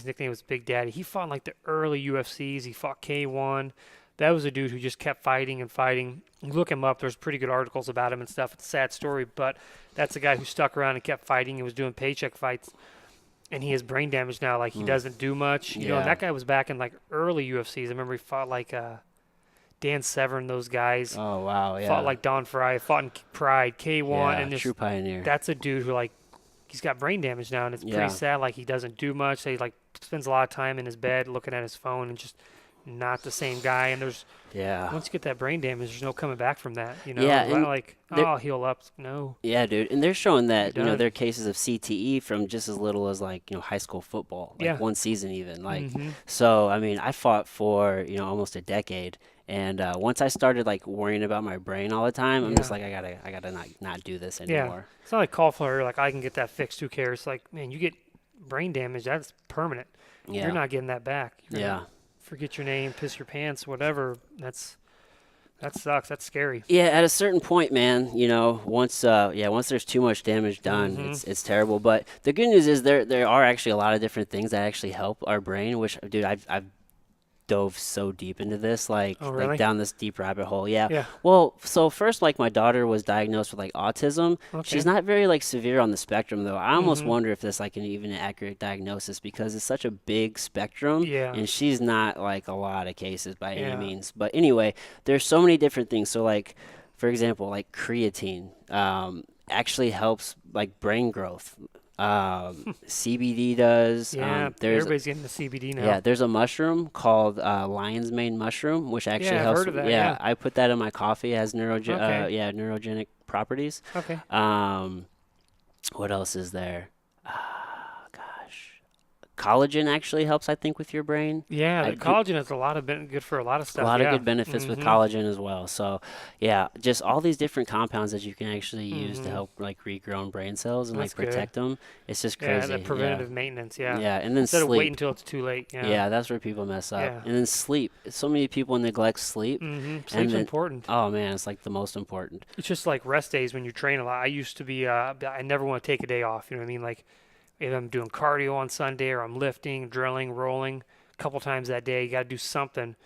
Speaker 2: nickname was Big Daddy. He fought in like the early UFCs. He fought K1. That was a dude who just kept fighting and fighting. You look him up. There's pretty good articles about him and stuff. It's a sad story, but that's a guy who stuck around and kept fighting and was doing paycheck fights. And he has brain damage now. Like he doesn't do much. You know, and
Speaker 1: Yeah.
Speaker 2: that guy was back in like early UFCs. I remember he fought like Dan Severn, those guys.
Speaker 1: Oh wow, yeah.
Speaker 2: Fought like Don Fry. Fought in Pride, K1,
Speaker 1: yeah,
Speaker 2: and this
Speaker 1: true pioneer.
Speaker 2: that's a dude who like he's got brain damage now, and it's
Speaker 1: Yeah.
Speaker 2: pretty sad. Like he doesn't do much. He like spends a lot of time in his bed looking at his phone and just not the same guy. And there's
Speaker 1: Yeah.
Speaker 2: once you get that brain damage, there's no coming back from that. You know,
Speaker 1: Yeah,
Speaker 2: It's not
Speaker 1: and
Speaker 2: like
Speaker 1: there-
Speaker 2: I'll heal up. No,
Speaker 1: Yeah, dude, and they're showing that
Speaker 2: You're done.
Speaker 1: there are cases of CTE from just as little as like high school football, like
Speaker 2: Yeah.
Speaker 1: one season even. Like,
Speaker 2: Mhm.
Speaker 1: so I mean, I fought for almost a decade, and once I started like worrying about my brain all the time, I'm just
Speaker 2: Yeah.
Speaker 1: like I gotta not do this
Speaker 2: Yeah.
Speaker 1: anymore.
Speaker 2: It's not like cauliflower. Like I can get that fixed. Who cares? Like man, you get brain damage. That's permanent.
Speaker 1: Yeah,
Speaker 2: You're not getting that back. You're
Speaker 1: yeah,
Speaker 2: gonna forget your name, piss your pants, whatever. That sucks. That's scary.
Speaker 1: yeah. At a certain point, man, once there's too much damage done,
Speaker 2: Mhm.
Speaker 1: it's terrible. But the good news is there are actually a lot of different things that actually help our brain. Which, dude, I've dove so deep into this, like
Speaker 2: Oh, really?
Speaker 1: like down this deep rabbit hole. Yeah.
Speaker 2: Yeah.
Speaker 1: Well, so first, like my daughter was diagnosed with like autism.
Speaker 2: Okay.
Speaker 1: She's not very like severe on the spectrum though. I almost
Speaker 2: Mhm.
Speaker 1: wonder if this like an even accurate diagnosis because it's such a big spectrum.
Speaker 2: Yeah.
Speaker 1: And she's not like a lot of cases by
Speaker 2: Yeah.
Speaker 1: any means. But anyway, there's so many different things. So like, for example, like creatine actually helps like brain growth. CBD does.
Speaker 2: Yeah.
Speaker 1: There's
Speaker 2: Everybody's getting the CBD now.
Speaker 1: yeah, there's a mushroom called lion's mane mushroom, which actually
Speaker 2: Yeah, I've
Speaker 1: helps.
Speaker 2: heard of that,
Speaker 1: yeah,
Speaker 2: yeah.
Speaker 1: I put that in my coffee. It has
Speaker 2: Okay.
Speaker 1: neurogenic properties.
Speaker 2: Okay.
Speaker 1: What else is there? Gosh, collagen actually helps, I think, with your brain.
Speaker 2: Yeah,
Speaker 1: I
Speaker 2: the
Speaker 1: do-
Speaker 2: collagen is a lot of good for a lot of
Speaker 1: A
Speaker 2: stuff.
Speaker 1: lot
Speaker 2: yeah.
Speaker 1: of good benefits with
Speaker 2: Mhm.
Speaker 1: collagen as well. So, yeah, just all these different compounds that you can actually use to
Speaker 2: Mhm.
Speaker 1: help like regrown brain cells and
Speaker 2: That's
Speaker 1: like
Speaker 2: good.
Speaker 1: protect them. It's just
Speaker 2: Yeah,
Speaker 1: crazy.
Speaker 2: that preventative maintenance. Yeah.
Speaker 1: Yeah, and then
Speaker 2: Instead of
Speaker 1: sleep.
Speaker 2: waiting until it's too late. Yeah.
Speaker 1: Yeah, that's where people mess up.
Speaker 2: Yeah.
Speaker 1: And then sleep. So many people neglect sleep.
Speaker 2: Sleep's
Speaker 1: then-
Speaker 2: important.
Speaker 1: Oh man, it's like the most important.
Speaker 2: It's just like rest days when you train a lot. I used to be. I never want to take a day off. You know what I mean? Like if I'm doing cardio on Sunday or I'm lifting, drilling, rolling a couple times that day, you got to do something.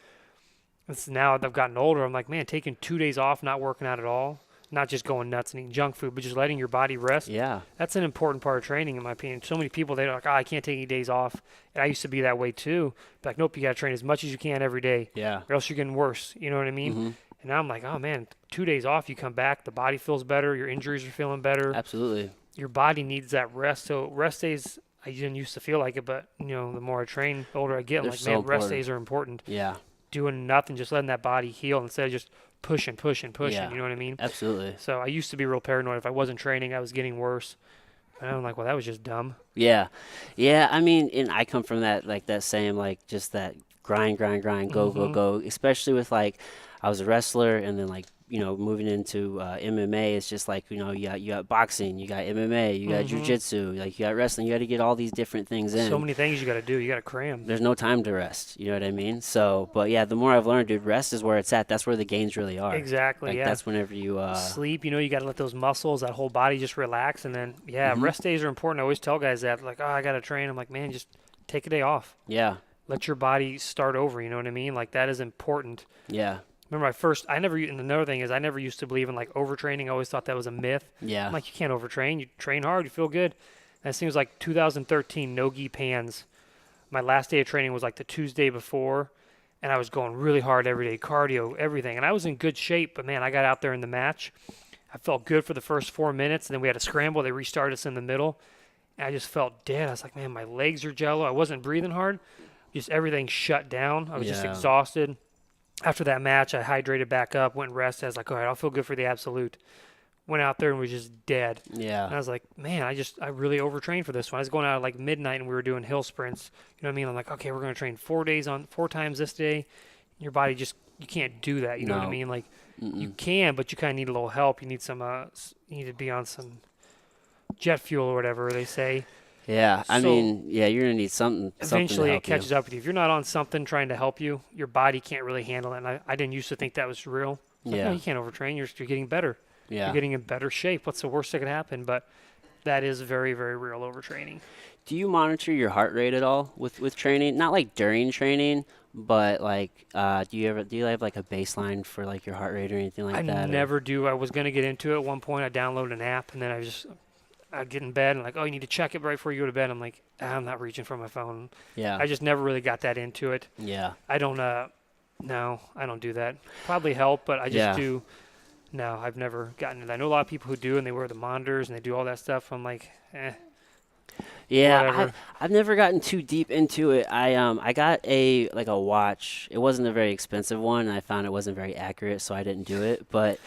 Speaker 2: It's now that I've gotten older, I'm like, man, taking 2 days off, not working out at all, not just going nuts and eating junk food, but just letting your body rest.
Speaker 1: Yeah.
Speaker 2: That's an important part of training, in my opinion. So many people, they're like, I can't take any days off. And I used to be that way too. But like, nope, you got to train as much as you can every day,
Speaker 1: Yeah.
Speaker 2: or else you're getting worse. You know what I mean?
Speaker 1: Mhm.
Speaker 2: And now I'm like, oh man, 2 days off, you come back, the body feels better, your injuries are feeling better.
Speaker 1: Absolutely.
Speaker 2: Your body needs that rest. So rest days I didn't used to feel like it, but the more I train, the older I get, I'm
Speaker 1: They're
Speaker 2: like,
Speaker 1: so
Speaker 2: man, rest
Speaker 1: important.
Speaker 2: days are important.
Speaker 1: Yeah.
Speaker 2: Doing nothing, just letting that body heal instead of just pushing, pushing, pushing.
Speaker 1: Yeah.
Speaker 2: You know what I mean?
Speaker 1: Absolutely.
Speaker 2: So I used to be real paranoid. If I wasn't training, I was getting worse. And I'm like, well, that was just dumb.
Speaker 1: Yeah. Yeah. I mean, and I come from that, like that same, like just that grind, grind, grind, go, go,
Speaker 2: Mm-hmm.
Speaker 1: go, especially with like, I was a wrestler and then like, moving into MMA, it's just like, you got boxing, you got MMA, you got Jiu
Speaker 2: Mm-hmm.
Speaker 1: Jitsu, like you got wrestling, you got to get all these different things
Speaker 2: So
Speaker 1: in.
Speaker 2: many things you got to do. You got to cram.
Speaker 1: There's no time to rest. You know what I mean? So, but yeah, the more I've learned, dude, rest is where it's at. That's where the gains really are.
Speaker 2: Exactly.
Speaker 1: Like
Speaker 2: Yeah.
Speaker 1: that's whenever you,
Speaker 2: Sleep. You got to let those muscles, that whole body, just relax. And then, yeah,
Speaker 1: hmm
Speaker 2: rest days are important. I always tell guys that, like, oh, I got to train. I'm like, man, just take a day off.
Speaker 1: yeah,
Speaker 2: Let your body start over. You know what I mean? Like that is important.
Speaker 1: yeah,
Speaker 2: Remember, and another thing is, I never used to believe in like overtraining. I always thought that was a myth. I'm
Speaker 1: yeah,
Speaker 2: like, you can't overtrain. You train hard, you feel good. And it seems like 2013, no gi pans. My last day of training was like the Tuesday before, and I was going really hard every day, cardio, everything. And I was in good shape, but man, I got out there in the match. I felt good for the first 4 minutes, and then we had a scramble. They restarted us in the middle, and I just felt dead. I was like, man, my legs are jello. I wasn't breathing hard. Just everything shut down. I was just
Speaker 1: yeah,
Speaker 2: exhausted. After that match, I hydrated back up, went and rested. I was like, all right, I'll feel good for the absolute. Went out there and was just dead. And
Speaker 1: yeah,
Speaker 2: I was like, man, I really overtrained for this one. I was going out at like midnight and we were doing hill sprints. You know what I mean? I'm like, okay, we're going to train 4 times this day. Your body you can't do that. You know what I
Speaker 1: no,
Speaker 2: mean? Like, you
Speaker 1: mm-mm.
Speaker 2: can, but you kind of need a little help. You need you need to be on some jet fuel or whatever they say.
Speaker 1: Yeah. I
Speaker 2: So
Speaker 1: mean, yeah, you're gonna need something to
Speaker 2: eventually it
Speaker 1: help you.
Speaker 2: catches up with you. If you're not on something trying to help you, your body can't really handle it. And I didn't used to think that was real. Like, no,
Speaker 1: Yeah,
Speaker 2: you can't overtrain. You're getting better. You're
Speaker 1: yeah.
Speaker 2: getting in better shape. What's the worst that could happen? But that is very, very real overtraining.
Speaker 1: Do you monitor your heart rate at all with training? Not like during training, but like, do you have like a baseline for like your heart rate or anything
Speaker 2: I
Speaker 1: like that? Or
Speaker 2: never do. I was going to get into it at one point. I downloaded an app and then I'd get in bed and like, oh, you need to check it right before you go to bed. I'm like, I'm not reaching for my phone.
Speaker 1: yeah,
Speaker 2: I just never really got that into it.
Speaker 1: yeah,
Speaker 2: I don't, no, I don't do that. Probably help, but I just
Speaker 1: yeah.
Speaker 2: do. No, I've never gotten it. I know a lot of people who do and they wear the monitors and they do all that stuff. I'm like,
Speaker 1: Yeah,
Speaker 2: whatever.
Speaker 1: I've never gotten too deep into it. I got a watch. It wasn't a very expensive one, and I found it wasn't very accurate, so I didn't do it. But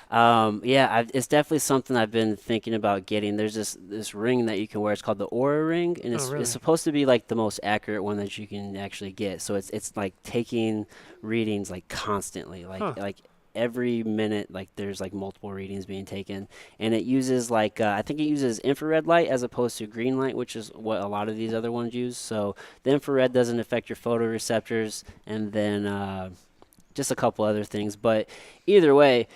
Speaker 1: yeah, it's definitely something I've been thinking about getting. There's this ring that you can wear. It's called the Aura ring, and
Speaker 2: Oh,
Speaker 1: it's
Speaker 2: really?
Speaker 1: supposed to be like the most accurate one that you can actually get. So it's like taking readings like constantly,
Speaker 2: Huh.
Speaker 1: like every minute, like there's like multiple readings being taken, and it uses like I think it uses infrared light as opposed to green light, which is what a lot of these other ones use. So the infrared doesn't affect your photoreceptors, and then just a couple other things. But either way,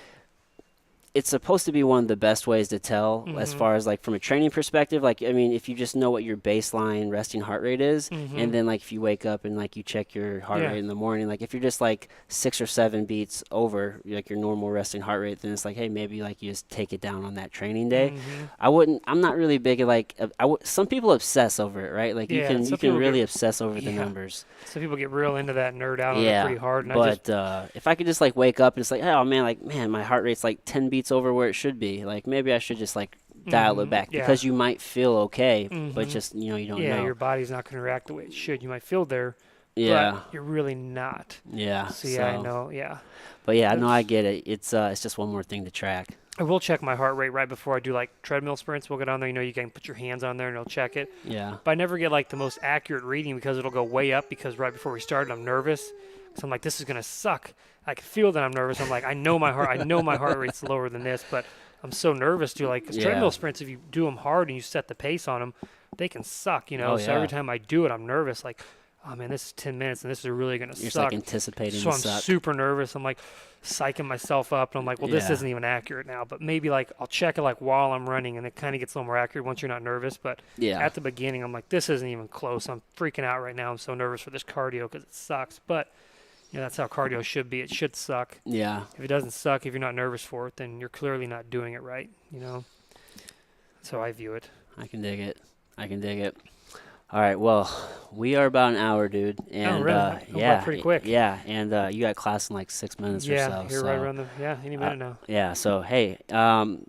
Speaker 1: it's supposed to be one of the best ways to tell as
Speaker 2: Mm-hmm.
Speaker 1: far as like from a training perspective. Like, I mean, if you just know what your baseline resting heart rate is,
Speaker 2: Mm-hmm.
Speaker 1: and then like if you wake up and like you check your heart
Speaker 2: Yeah.
Speaker 1: rate in the morning, like if you're just like 6 or 7 beats over like your normal resting heart rate, then it's like, hey, maybe like you just take it down on that training day.
Speaker 2: Mm-hmm.
Speaker 1: I'm not really big at like, some people obsess over it, right? Like
Speaker 2: Yeah.
Speaker 1: you can really obsess over the
Speaker 2: Yeah.
Speaker 1: numbers.
Speaker 2: Some people get real into that, nerd out on it
Speaker 1: Yeah,
Speaker 2: pretty hard. And I just,
Speaker 1: but if I could just like wake up and it's like, oh man, like man, my heart rate's like 10 beats over where it should be. Like maybe I should just like dial it
Speaker 2: mm-hmm.
Speaker 1: back
Speaker 2: Yeah.
Speaker 1: because you might feel okay, but
Speaker 2: Mm-hmm.
Speaker 1: just you don't
Speaker 2: Yeah,
Speaker 1: know.
Speaker 2: your body's not going to react the way it should. You might feel there,
Speaker 1: Yeah,
Speaker 2: but you're really not.
Speaker 1: yeah.
Speaker 2: So yeah, I know. Yeah.
Speaker 1: But yeah, no, I
Speaker 2: That's,
Speaker 1: get it. It's just one more thing to track.
Speaker 2: I will check my heart rate right before I do like treadmill sprints. We'll go down there. You can put your hands on there and it'll check it.
Speaker 1: Yeah,
Speaker 2: But I never get like the most accurate reading because it'll go way up because right before we started, I'm nervous. So I'm like, this is gonna suck. I can feel that I'm nervous. I'm like, I know my heart rate's lower than this, but I'm so nervous to like, because
Speaker 1: yeah.
Speaker 2: treadmill sprints, if you do them hard and you set the pace on them, they can suck.
Speaker 1: Oh
Speaker 2: So every
Speaker 1: yeah.
Speaker 2: time I do it, I'm nervous. Like, oh man, this is 10 minutes and this is really gonna
Speaker 1: You're just like
Speaker 2: suck.
Speaker 1: anticipating
Speaker 2: So
Speaker 1: the
Speaker 2: I'm
Speaker 1: suck.
Speaker 2: super nervous. I'm like psyching myself up, and I'm like, well, this
Speaker 1: Yeah,
Speaker 2: isn't even accurate now. But maybe like I'll check it like while I'm running, and it kind of gets a little more accurate once you're not nervous. But
Speaker 1: yeah,
Speaker 2: at the beginning, I'm like, this isn't even close. I'm freaking out right now. I'm so nervous for this cardio because it sucks. But that's how cardio should be. It should suck.
Speaker 1: yeah.
Speaker 2: If it doesn't suck, if you're not nervous for it, then you're clearly not doing it right. That's how I view it.
Speaker 1: I can dig it. I can dig it. All right. Well, we are about an hour, dude.
Speaker 2: Oh,
Speaker 1: And
Speaker 2: really? That went by
Speaker 1: yeah,
Speaker 2: pretty quick.
Speaker 1: yeah. And you got class in like 6 minutes or
Speaker 2: Yeah,
Speaker 1: so.
Speaker 2: you're right
Speaker 1: So
Speaker 2: around the any minute now.
Speaker 1: yeah. So hey,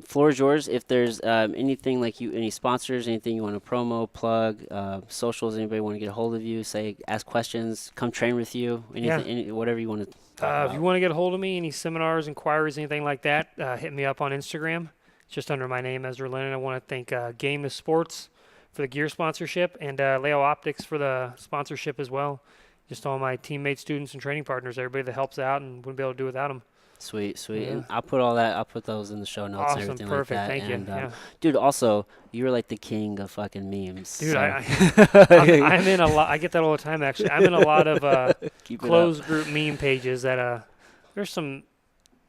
Speaker 1: floor is yours. If there's anything like any sponsors, anything you want to promo, plug, socials, anybody want to get a hold of you, say, ask questions, come train with you,
Speaker 2: Yeah.
Speaker 1: anything, whatever you want to talk
Speaker 2: If you
Speaker 1: about.
Speaker 2: want to get a hold of me, any seminars, inquiries, anything like that, hit me up on Instagram. It's just under my name, Ezra Lenon. I want to thank Game is Sports for the gear sponsorship and Leo Optics for the sponsorship as well. Just all my teammates, students, and training partners, everybody that helps out and wouldn't be able to do without them.
Speaker 1: Sweet, sweet.
Speaker 2: Yeah.
Speaker 1: And I'll put all that. I'll put those in the show notes and
Speaker 2: Awesome.
Speaker 1: everything like
Speaker 2: Perfect.
Speaker 1: that.
Speaker 2: Thank you.
Speaker 1: And
Speaker 2: Yeah.
Speaker 1: dude, also, you're like the king of fucking memes.
Speaker 2: Dude,
Speaker 1: So
Speaker 2: I'm in a lot. I get that all the time, actually. I'm in a lot of
Speaker 1: keep it up.
Speaker 2: closed group meme pages that there's some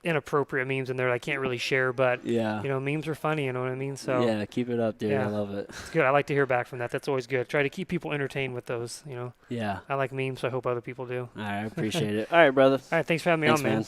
Speaker 2: inappropriate memes in there that I can't really share, but
Speaker 1: Yeah.
Speaker 2: memes are funny, you know what I mean? So
Speaker 1: Yeah, keep it up, dude. I
Speaker 2: yeah.
Speaker 1: love it.
Speaker 2: it's good. I like to hear back from that. That's always good. Try to keep people entertained with those,
Speaker 1: Yeah.
Speaker 2: I like memes, so I hope other people do.
Speaker 1: All right, I appreciate it. All right, brother.
Speaker 2: All right, thanks for having me
Speaker 1: Thanks,
Speaker 2: on, man.
Speaker 1: man.